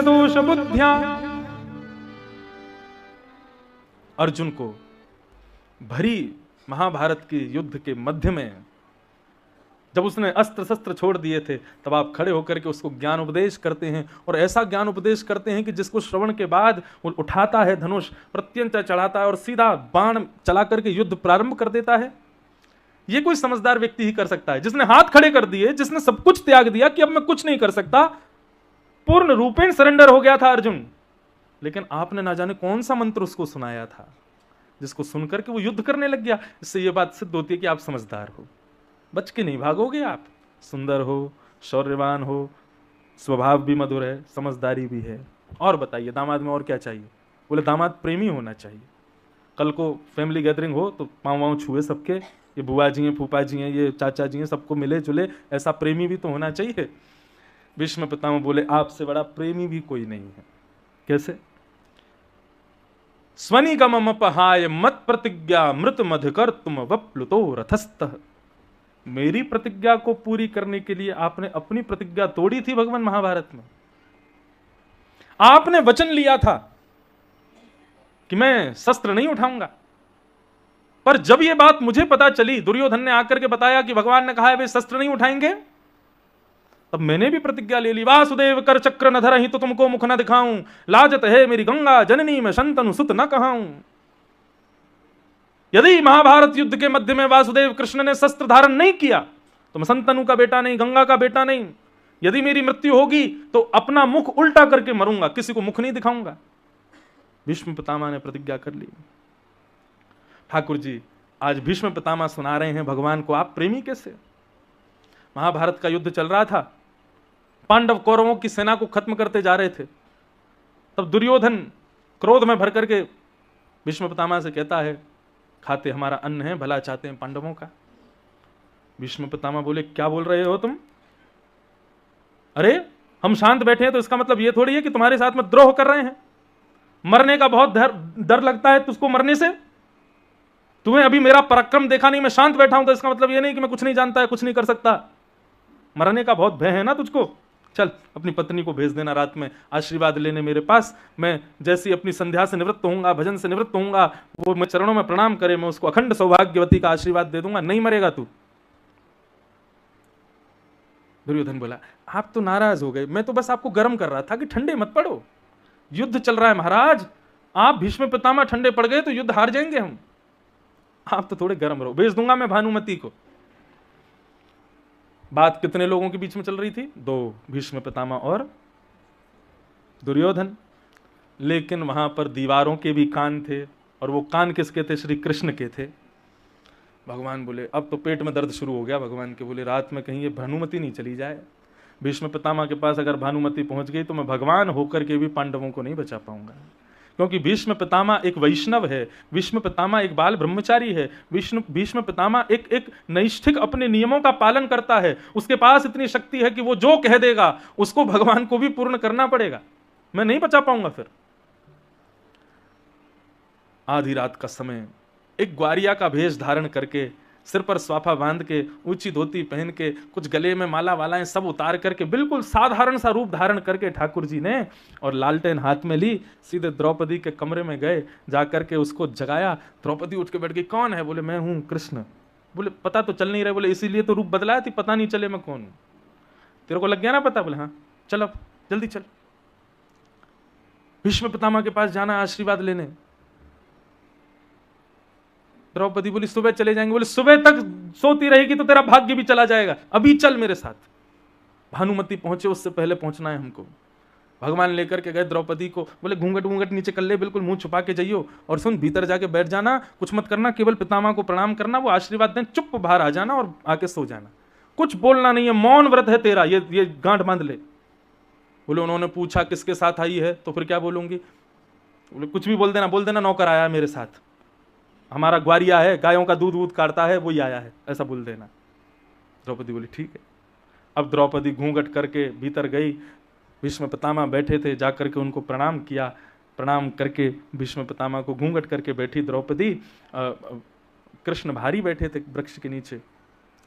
दोष बुद्ध्या। अर्जुन को भरी महाभारत के युद्ध के मध्य में जब उसने अस्त्र शस्त्र छोड़ दिए थे, तब आप खड़े होकर के उसको ज्ञान उपदेश करते हैं, और ऐसा ज्ञान उपदेश करते हैं कि जिसको श्रवण के बाद वो उठाता है धनुष, प्रत्यंचा चढ़ाता है और सीधा बाण चला करके युद्ध प्रारंभ कर देता है। ये कोई समझदार व्यक्ति ही कर सकता है, जिसने हाथ खड़े कर दिए, जिसने सब कुछ त्याग दिया कि अब मैं कुछ नहीं कर सकता, पूर्ण रूपेण सरेंडर हो गया था अर्जुन। लेकिन आपने ना जाने कौन सा मंत्र उसको सुनाया था जिसको सुनकर के वो युद्ध करने लग गया। इससे ये बात सिद्ध होती है कि आप समझदार हो, बच के नहीं भागोगे। आप सुंदर हो, शौर्यवान हो, स्वभाव भी मधुर है, समझदारी भी है। और बताइए दामाद में और क्या चाहिए? बोले दामाद प्रेमी होना चाहिए। कल को फैमिली गैदरिंग हो तो पाँव वाँव छुए सबके, ये बुआ जी हैं, फूफा जी हैं, ये चाचा जी हैं, सबको मिले जुले, ऐसा प्रेमी भी तो होना चाहिए। भीष्म पितामह बोले आपसे बड़ा प्रेमी भी कोई नहीं है। कैसे? स्वनिगममपहाय मत प्रतिज्ञा मृत मधुकर तुम वप्लुतो रथस्थः। मेरी प्रतिज्ञा को पूरी करने के लिए आपने अपनी प्रतिज्ञा तोड़ी थी। भगवान महाभारत में आपने वचन लिया था कि मैं शस्त्र नहीं उठाऊंगा, पर जब यह बात मुझे पता चली, दुर्योधन ने आकर के बताया कि भगवान ने कहा है वे शस्त्र नहीं उठाएंगे, तब मैंने भी प्रतिज्ञा ले ली। वासुदेव कर चक्र न धरहि तो तुमको मुख न दिखाऊं, लाजत है मेरी गंगा जननी में शंतनु सुत न कहाऊं। यदि महाभारत युद्ध के मध्य में वासुदेव कृष्ण ने शस्त्र धारण नहीं किया तो मैं शंतनु का बेटा नहीं, गंगा का बेटा नहीं। यदि मेरी मृत्यु होगी तो अपना मुख उल्टा करके मरूंगा, किसी को मुख नहीं दिखाऊंगा। भीष्म पितामह ने प्रतिज्ञा कर ली। ठाकुर जी आज भीष्म पितामह सुना रहे हैं भगवान को आप प्रेमी कैसे? महाभारत का युद्ध चल रहा था, पांडव कौरवों की सेना को खत्म करते जा रहे थे। तब दुर्योधन क्रोध में भर करके भीष्म पितामह से कहता है खाते हमारा अन्न है, भला चाहते हैं पांडवों का। भीष्म पितामह बोले क्या बोल रहे हो तुम? अरे हम शांत बैठे हैं तो इसका मतलब यह थोड़ी है कि तुम्हारे साथ में द्रोह कर रहे हैं। मरने का बहुत डर लगता है तुझको मरने से। तुम्हें अभी मेरा पराक्रम देखा नहीं, मैं शांत बैठा हूं तो इसका मतलब यह नहीं कि मैं कुछ नहीं जानता है, कुछ नहीं कर सकता। मरने का बहुत भय है ना तुझको। चल अपनी पत्नी को भेज देना रात में आशीर्वाद लेने मेरे पास। मैं जैसी अपनी संध्या से निवृत्त होऊंगा, भजन से निवृत्त होऊंगा, वो मैं चरणों में प्रणाम करे, मैं उसको अखंड सौभाग्यवती का आशीर्वाद दे दूंगा। नहीं मरेगा तू। दुर्योधन बोला आप तो नाराज हो गए, मैं तो बस आपको गर्म कर रहा था कि ठंडे मत पड़ो, युद्ध चल रहा है महाराज। आप भीष्म पितामह ठंडे पड़ गए तो युद्ध हार जाएंगे हम, आप तो थोड़े गर्म रहो। भेज दूंगा मैं भानुमति को। बात कितने लोगों के बीच में चल रही थी? दो, भीष्म पितामह और दुर्योधन। लेकिन वहां पर दीवारों के भी कान थे, और वो कान किसके थे? श्री कृष्ण के थे। भगवान बोले अब तो पेट में दर्द शुरू हो गया भगवान के। बोले रात में कहीं ये भानुमति नहीं चली जाए। भीष्म पितामह के पास अगर भानुमति पहुंच गई तो मैं भगवान होकर के भी पांडवों को नहीं बचा पाऊंगा, क्योंकि भीष्म पितामह एक वैष्णव है, भीष्म पितामह एक बाल ब्रह्मचारी है, भीष्म पितामह एक नैष्ठिक अपने नियमों का पालन करता है। उसके पास इतनी शक्ति है कि वो जो कह देगा उसको भगवान को भी पूर्ण करना पड़ेगा। मैं नहीं बचा पाऊंगा। फिर आधी रात का समय एक ग्वारिया का भेष धारण करके, सिर पर स्वाफा बांध के, ऊंची धोती पहन के, कुछ गले में माला वालाएं सब उतार करके, बिल्कुल साधारण सा रूप धारण करके ठाकुर जी ने और लालटेन हाथ में ली, सीधे द्रौपदी के कमरे में गए, जाकर के उसको जगाया। द्रौपदी उठ के बैठ गई। कौन है? बोले मैं हूं कृष्ण। बोले पता तो चल नहीं रहा। बोले इसीलिए तो रूप बदलाया थी, पता नहीं चले मैं कौन हूं। तेरे को लग गया ना पता? बोले हाँ चल अब जल्दी चल, भीष्म पितामह के पास जाना आशीर्वाद लेने। द्रौपदी बोली सुबह चले जाएंगे। बोले सुबह तक सोती रहेगी तो तेरा भाग्य भी चला जाएगा, अभी चल मेरे साथ। भानुमति पहुंचे, उससे पहले पहुंचना है हमको। भगवान लेकर के गए द्रौपदी को, बोले घूंघट घूंघट नीचे कर ले, बिल्कुल मुंह छुपा के जाइयो, और सुन भीतर जाके बैठ जाना, कुछ मत करना, केवल पितामह को प्रणाम करना, वो आशीर्वाद दें, चुप बाहर आ जाना और आके सो जाना, कुछ बोलना नहीं है, मौन व्रत है तेरा, ये गांठ बांध ले। बोले उन्होंने पूछा किसके साथ आई है, तो फिर क्या बोलूंगी? बोले कुछ भी बोल देना नौकर आया है मेरे साथ, हमारा ग्वारिया है, गायों का दूध वूध काटता है, वही आया है, ऐसा बोल देना। द्रौपदी बोली ठीक है। अब द्रौपदी घूंघट करके भीतर गई, भीष्म पितामह बैठे थे, जाकर के उनको प्रणाम किया। प्रणाम करके भीष्म पितामह को घूंघट करके बैठी द्रौपदी। कृष्ण भारी बैठे थे वृक्ष के नीचे।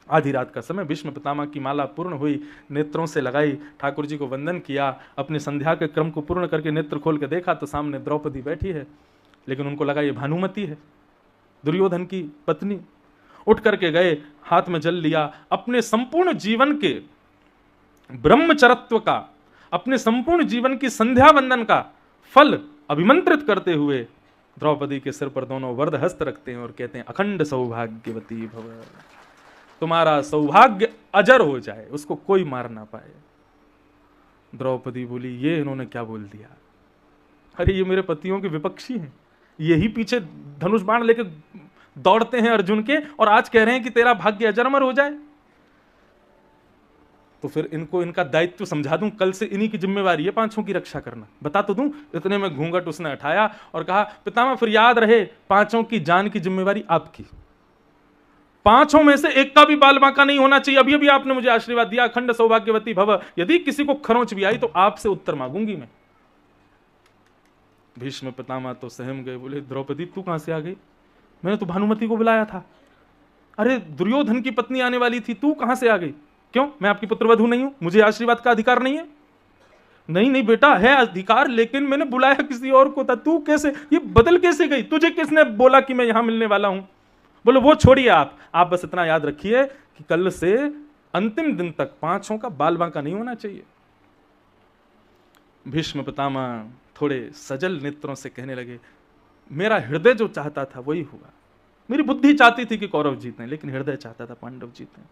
आधी रात का समय, भीष्म पितामह की माला पूर्ण हुई, नेत्रों से लगाई, ठाकुर जी को वंदन किया, अपनी संध्या के क्रम को पूर्ण करके नेत्र खोल के देखा तो सामने द्रौपदी बैठी है, लेकिन उनको लगा ये भानुमति है, दुर्योधन की पत्नी। उठ करके गए, हाथ में जल लिया, अपने संपूर्ण जीवन के ब्रह्मचर्यत्व का, अपने संपूर्ण जीवन की संध्या वंदन का फल अभिमंत्रित करते हुए द्रौपदी के सिर पर दोनों वरद हस्त रखते हैं और कहते हैं अखंड सौभाग्यवती भव, तुम्हारा सौभाग्य अजर हो जाए, उसको कोई मार ना पाए। द्रौपदी बोली ये इन्होंने क्या बोल दिया? अरे ये मेरे पतियों के विपक्षी हैं, यही पीछे धनुष बाण लेके दौड़ते हैं अर्जुन के, और आज कह रहे हैं कि तेरा भाग्य अजरमर हो जाए। तो फिर इनको इनका दायित्व समझा दूं, कल से इन्हीं की जिम्मेवारी है पांचों की रक्षा करना, बता तो दूं। इतने में घूंघट उसने उठाया और कहा पितामह फिर याद रहे, पांचों की जान की जिम्मेवारी आपकी, पांचों में से एक का भी बाल बांका नहीं होना चाहिए। अभी अभी आपने मुझे आशीर्वाद दिया अखंड सौभाग्यवती भव, यदि किसी को खरोंच भी आई तो आपसे उत्तर मांगूंगी मैं। भीष्म पितामह तो सहम गए, बोले द्रौपदी तू कहां से आ गई? मैंने तो भानुमति को बुलाया था। अरे दुर्योधन की पत्नी आने वाली थी, तू कहां से आ गई? क्यों, मैं आपकी पुत्रवधू नहीं हूं? मुझे आशीर्वाद का अधिकार नहीं है? नहीं नहीं बेटा, है अधिकार, लेकिन मैंने बुलाया किसी और को था। तू कैसे, ये बदल कैसे गई? तुझे किसने बोला कि मैं यहां मिलने वाला हूं? बोलो वो छोड़िए, आप बस इतना याद रखिए कि कल से अंतिम दिन तक पांचों का बाल बांका नहीं होना चाहिए। भीष्म पितामह थोड़े सजल नेत्रों से कहने लगे मेरा हृदय जो चाहता था वही हुआ। मेरी बुद्धि चाहती थी कि कौरव जीतें, लेकिन हृदय चाहता था पांडव जीतें।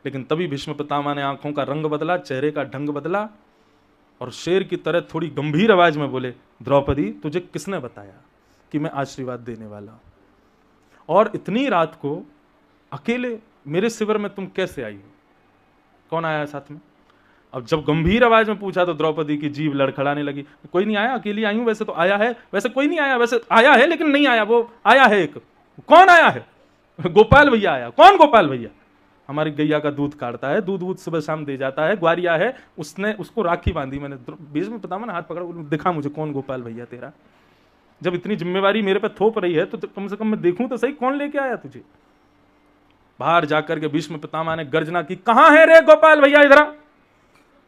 लेकिन तभी भीष्म पितामह ने आंखों का रंग बदला, चेहरे का ढंग बदला, और शेर की तरह थोड़ी गंभीर आवाज में बोले द्रौपदी तुझे किसने बताया कि मैं आशीर्वाद देने वाला हूं? और इतनी रात को अकेले मेरे शिविर में तुम कैसे आई हो? कौन आया साथ में? अब जब गंभीर आवाज में पूछा तो द्रौपदी की जीभ लड़खड़ाने लगी। कोई नहीं आया, अकेली आई हूं। वैसे तो आया है, वैसे कोई नहीं आया, वैसे आया है लेकिन नहीं आया, वो आया है एक। कौन आया है? गोपाल भैया आया। कौन गोपाल भैया? हमारी गैया का दूध काटता है, दूध वूध सुबह शाम दे जाता है, ग्वारिया है, उसने उसको राखी बांधी मैंने। भीष्म पितामह ने हाथ पकड़ा, दिखा मुझे कौन गोपाल भैया तेरा। जब इतनी जिम्मेवारी मेरे पे थोप रही है तो कम से कम मैं देखूं तो सही कौन लेके आया तुझे। बाहर जाकर के भीष्म पितामह ने गर्जना की, कहां है रे गोपाल भैया? इधर आ।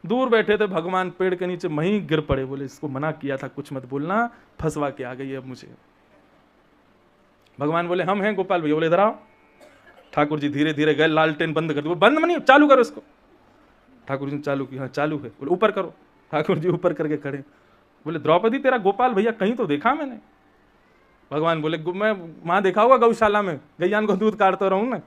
दूर बैठे थे भगवान पेड़ के नीचे, वहीं गिर पड़े, बोले इसको मना किया था कुछ मत बोलना, फंसवा के आ गई अब मुझे। भगवान बोले हम हैं गोपाल भैया। बोले इधर आओ। ठाकुर जी धीरे धीरे गए, लालटेन बंद कर दी। बंद नहीं, चालू करो इसको। ठाकुर जी ने चालू किया, हाँ चालू है। बोले ऊपर करो। ठाकुर जी ऊपर करके खड़े। बोले द्रौपदी तेरा गोपाल भैया कहीं तो देखा मैंने। भगवान बोले मैं वहां देखा होगा गौशाला में, गैयान को दूध काटता रहूं ना।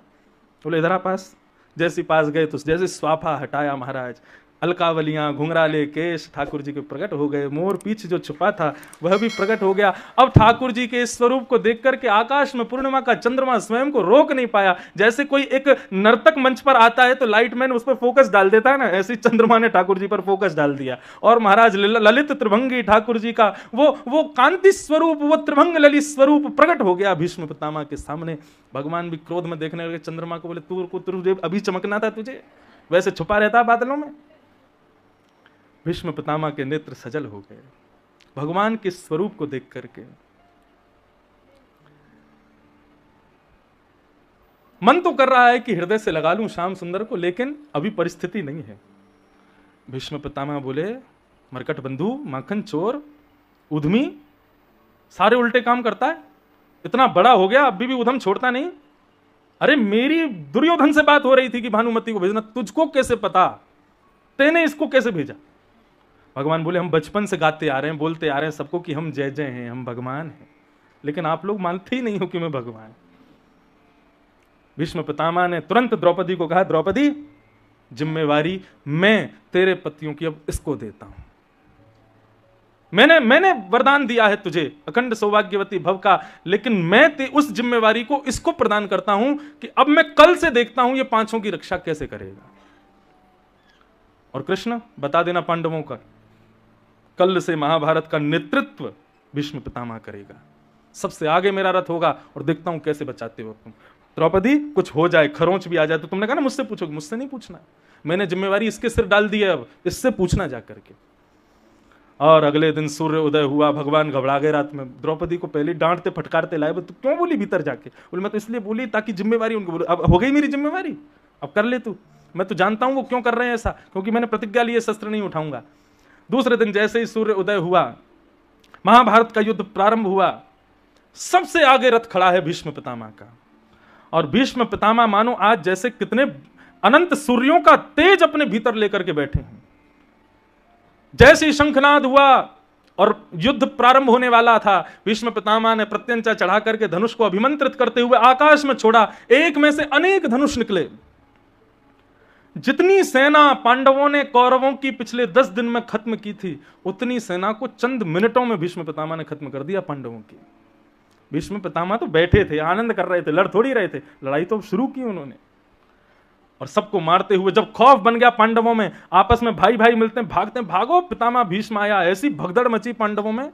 बोले इधर आ पास। जैसे पास गए तो जैसे स्वाफा हटाया महाराज, अलकावलियां, घुंघराले केश ठाकुर जी के प्रकट हो गए। मोर पीछ जो छुपा था वह भी प्रकट हो गया। अब ठाकुर जी के इस स्वरूप को देख करके आकाश में पूर्णिमा का चंद्रमा स्वयं को रोक नहीं पाया। जैसे कोई एक नर्तक मंच पर आता है तो लाइटमैन उस पर फोकस डाल देता है ना, ऐसे चंद्रमा ने ठाकुर जी पर फोकस डाल दिया। और महाराज ललित त्रिभंगी ठाकुर जी का वो कांति स्वरूप, वो त्रिभंग ललित स्वरूप प्रकट हो गया भीष्म पितामह के सामने। भगवान भी क्रोध में देखने लगे चंद्रमा को। बोले तुझे अभी चमकना था, तुझे वैसे छुपा रहता बादलों में। भीष्म पितामह के नेत्र सजल हो गए भगवान के स्वरूप को देख करके। मन तो कर रहा है कि हृदय से लगा लूं श्याम सुंदर को, लेकिन अभी परिस्थिति नहीं है। भीष्म पितामह बोले मरकट बंधु, माखन चोर, उद्यमी, सारे उल्टे काम करता है, इतना बड़ा हो गया अभी भी उधम छोड़ता नहीं। अरे मेरी दुर्योधन से बात हो रही थी कि भानुमति को भेजना, तुझको कैसे पता? तेने इसको कैसे भेजा? भगवान बोले हम बचपन से गाते आ रहे हैं, बोलते आ रहे हैं सबको कि हम जय जय हैं, हम भगवान हैं, लेकिन आप लोग मानते ही नहीं हो कि मैं भगवान। भीष्म पितामह ने तुरंत द्रौपदी को कहा, द्रौपदी जिम्मेवारी मैं तेरे पतियों की अब इसको देता हूं। मैंने वरदान दिया है तुझे अखंड सौभाग्यवती भव का, लेकिन मैं उस जिम्मेवारी को इसको प्रदान करता हूं कि अब मैं कल से देखता हूं ये पांचों की रक्षा कैसे करेगा। और कृष्ण बता देना पांडवों का, कल से महाभारत का नेतृत्व भीष्म पितामह करेगा, सबसे आगे मेरा रथ होगा और देखता हूं कैसे बचाते हो तुम। द्रौपदी कुछ हो जाए, खरोंच भी आ जाए तो तुमने कहा ना मुझसे पूछोगे, मुझसे नहीं पूछना, मैंने जिम्मेवारी इसके सिर डाल दी है, अब इससे पूछना जा करके। और अगले दिन सूर्य उदय हुआ, भगवान घबरा गए रात में, द्रौपदी को पहले डांटते फटकारते लाए, तो क्यों बोली भीतर जाके? बोले मैं तो इसलिए बोली ताकि जिम्मेवारी उनको, बोले अब हो गई मेरी जिम्मेवारी, अब कर ले तू, मैं तो जानता हूं वो क्यों कर रहे हैं ऐसा, क्योंकि मैंने प्रतिज्ञा ली है शस्त्र नहीं उठाऊंगा। दूसरे दिन जैसे ही सूर्य उदय हुआ, महाभारत का युद्ध प्रारंभ हुआ, सबसे आगे रथ खड़ा है भीष्म पितामह का। और भीष्म पितामह मानो आज जैसे कितने अनंत सूर्यों का तेज अपने भीतर लेकर के बैठे हैं। जैसे ही शंखनाद हुआ और युद्ध प्रारंभ होने वाला था, भीष्म पितामह ने प्रत्यंचा चढ़ा करके धनुष को अभिमंत्रित करते हुए आकाश में छोड़ा, एक में से अनेक धनुष निकले। जितनी सेना पांडवों ने कौरवों की पिछले 10 दिन में खत्म की थी, उतनी सेना को चंद मिनटों में भीष्म पितामह ने खत्म कर दिया पांडवों की। भीष्म पितामह तो बैठे थे, आनंद कर रहे थे, लड़ थोड़ी रहे थे, लड़ाई तो शुरू की उन्होंने। और सबको मारते हुए जब खौफ बन गया पांडवों में, आपस में भाई भाई मिलते हैं, भागते हैं, भागो पितामह भीष्म आया, ऐसी भगदड़ मची पांडवों में,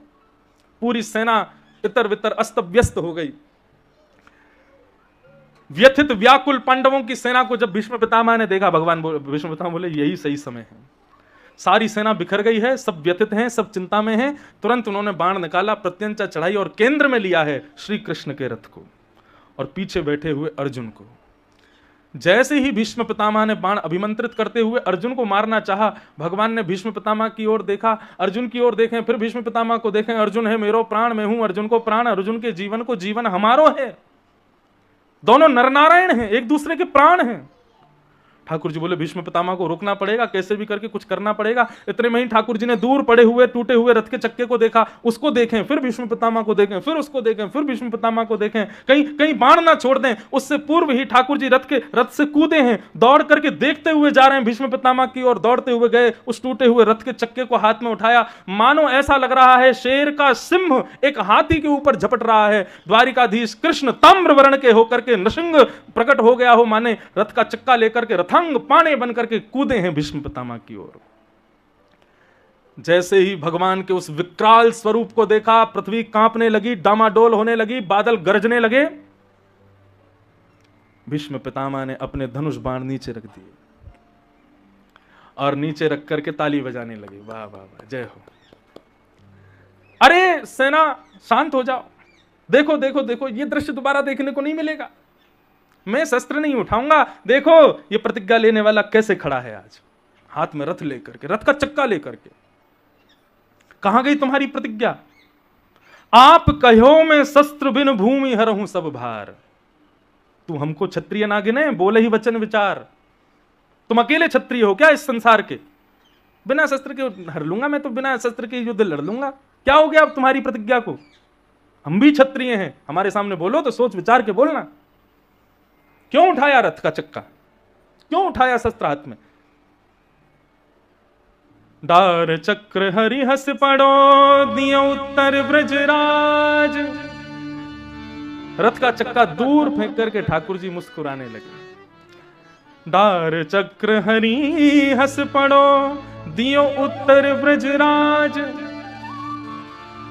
पूरी सेना इतर वितर अस्त व्यस्त हो गई। व्यथित व्याकुल पांडवों की सेना को जब भीष्म पितामह ने देखा, भीष्म पितामह बोले यही सही समय है, सारी सेना बिखर गई है, सब व्यथित हैं, सब चिंता में हैं। तुरंत उन्होंने बाण निकाला, प्रत्यंचा चढ़ाई और केंद्र में लिया है श्री कृष्ण के रथ को और पीछे बैठे हुए अर्जुन को। जैसे ही भीष्म पितामह ने बाण अभिमंत्रित करते हुए अर्जुन को मारना चाहा, भगवान ने भीष्म पितामह की ओर देखा, अर्जुन की ओर देखें, फिर भीष्म पितामह को देखें, अर्जुन है मेरो प्राण, मैं हूं अर्जुन को प्राण, अर्जुन के जीवन को जीवन हमारो है। दोनों नरनारायण हैं, एक दूसरे के प्राण हैं। ठाकुर जी बोले भीष्म पितामह को रोकना पड़ेगा, कैसे भी करके कुछ करना पड़ेगा। इतने में ही ठाकुर जी ने दूर पड़े हुए टूटे हुए रथ के चक्के को देखा, उसको देखें, फिर भीष्म पितामह को देखें, फिर उसको देखें, फिर भीष्म पितामह को देखें, कहीं कहीं बाण ना छोड़ दें। उससे पूर्व ही ठाकुर जी रथ से कूदे हैं, दौड़ करके देखते हुए जा रहे हैं भीष्म पितामह की ओर, दौड़ते हुए गए, उस टूटे हुए रथ के चक्के को हाथ में उठाया, मानो ऐसा लग रहा है शेर का सिंह एक हाथी के ऊपर झपट रहा है। द्वारिकाधीश कृष्ण ताम्र वर्ण के होकर के नृसिंह प्रकट हो गया हो, माने रथ का चक्का लेकर के रथांग पाने बनकर के कूदे हैं भीष्म पितामह की ओर। जैसे ही भगवान के उस विकराल स्वरूप को देखा, पृथ्वी कांपने लगी, डामाडोल होने लगी, बादल गरजने लगे। भीष्म पितामह ने अपने धनुष बाण नीचे रख दिए और नीचे रख करके ताली बजाने लगे, वाह वाह वाह, जय हो। अरे सेना शांत हो जाओ, देखो देखो देखो, ये दृश्य दोबारा देखने को नहीं मिलेगा, मैं शस्त्र नहीं उठाऊंगा। देखो ये प्रतिज्ञा लेने वाला कैसे खड़ा है आज, हाथ में रथ लेकर के, रथ का चक्का लेकर के। कहां गई तुम्हारी प्रतिज्ञा? आप कहो मैं शस्त्र बिन भूमि हरहूं सब भार। तू हमको क्षत्रिय ना गिने, बोले ही वचन विचार। तुम अकेले क्षत्रिय हो क्या इस संसार के? बिना शस्त्र के हर लूंगा मैं तो, बिना शस्त्र के युद्ध लड़ लूंगा। क्या हो गया अब तुम्हारी प्रतिज्ञा को? हम भी क्षत्रिय हैं, हमारे सामने बोलो तो सोच विचार के बोलना। क्यों उठाया रथ का चक्का, क्यों उठाया शस्त्र हाथ में? डार चक्र हरि हस पड़ो दियो उत्तर ब्रजराज। रथ का चक्का दूर फेंक करके ठाकुर जी मुस्कुराने लगे। डार चक्र हरि हस पड़ो दियो उत्तर ब्रजराज।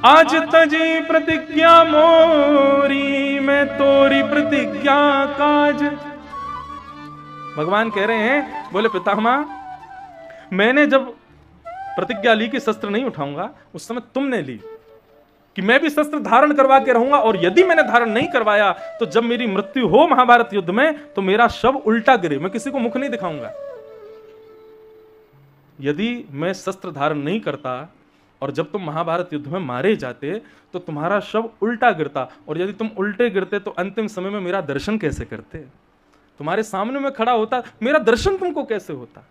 आज तजी प्रतिज्ञा मोरी, मैं तोरी प्रतिज्ञा काज। भगवान कह रहे हैं, बोले पितामह मैंने जब प्रतिज्ञा ली कि शस्त्र नहीं उठाऊंगा, उस समय तुमने ली कि मैं भी शस्त्र धारण करवा के रहूंगा, और यदि मैंने धारण नहीं करवाया तो जब मेरी मृत्यु हो महाभारत युद्ध में तो मेरा शव उल्टा गिरे, मैं किसी को मुख नहीं दिखाऊंगा। यदि मैं शस्त्र धारण नहीं करता और जब तुम महाभारत युद्ध में मारे जाते तो तुम्हारा शव उल्टा गिरता, और यदि तुम उल्टे गिरते तो अंतिम समय में मेरा दर्शन कैसे करते? तुम्हारे सामने में खड़ा होता, मेरा दर्शन तुमको कैसे होता?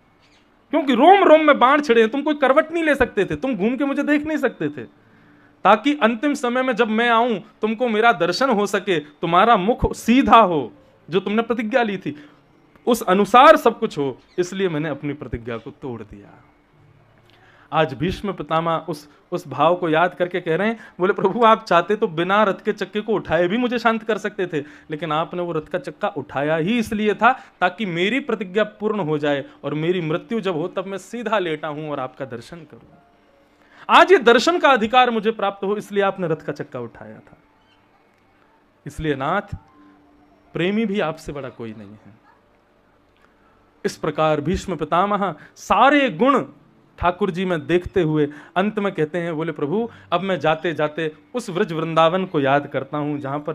क्योंकि रोम रोम में बाण छिड़े, तुम कोई करवट नहीं ले सकते थे, तुम घूम के मुझे देख नहीं सकते थे, ताकि अंतिम समय में जब मैं आऊं तुमको मेरा दर्शन हो सके, तुम्हारा मुख सीधा हो, जो तुमने प्रतिज्ञा ली थी उस अनुसार सब कुछ हो, इसलिए मैंने अपनी प्रतिज्ञा को तोड़ दिया। आज भीष्म पितामह उस भाव को याद करके कह रहे हैं, बोले प्रभु आप चाहते तो बिना रथ के चक्के को उठाए भी मुझे शांत कर सकते थे, लेकिन आपने वो रथ का चक्का उठाया ही इसलिए था ताकि मेरी प्रतिज्ञा पूर्ण हो जाए और मेरी मृत्यु जब हो तब मैं सीधा लेटा हूं और आपका दर्शन करूं। आज ये दर्शन का अधिकार मुझे प्राप्त हो, इसलिए आपने रथ का चक्का उठाया था। इसलिए नाथ, प्रेमी भी आपसे बड़ा कोई नहीं है। इस प्रकार भीष्म पितामह सारे गुण ठाकुर जी में देखते हुए अंत में कहते हैं, बोले प्रभु अब मैं जाते जाते उस व्रज वृंदावन को याद करता हूं जहां पर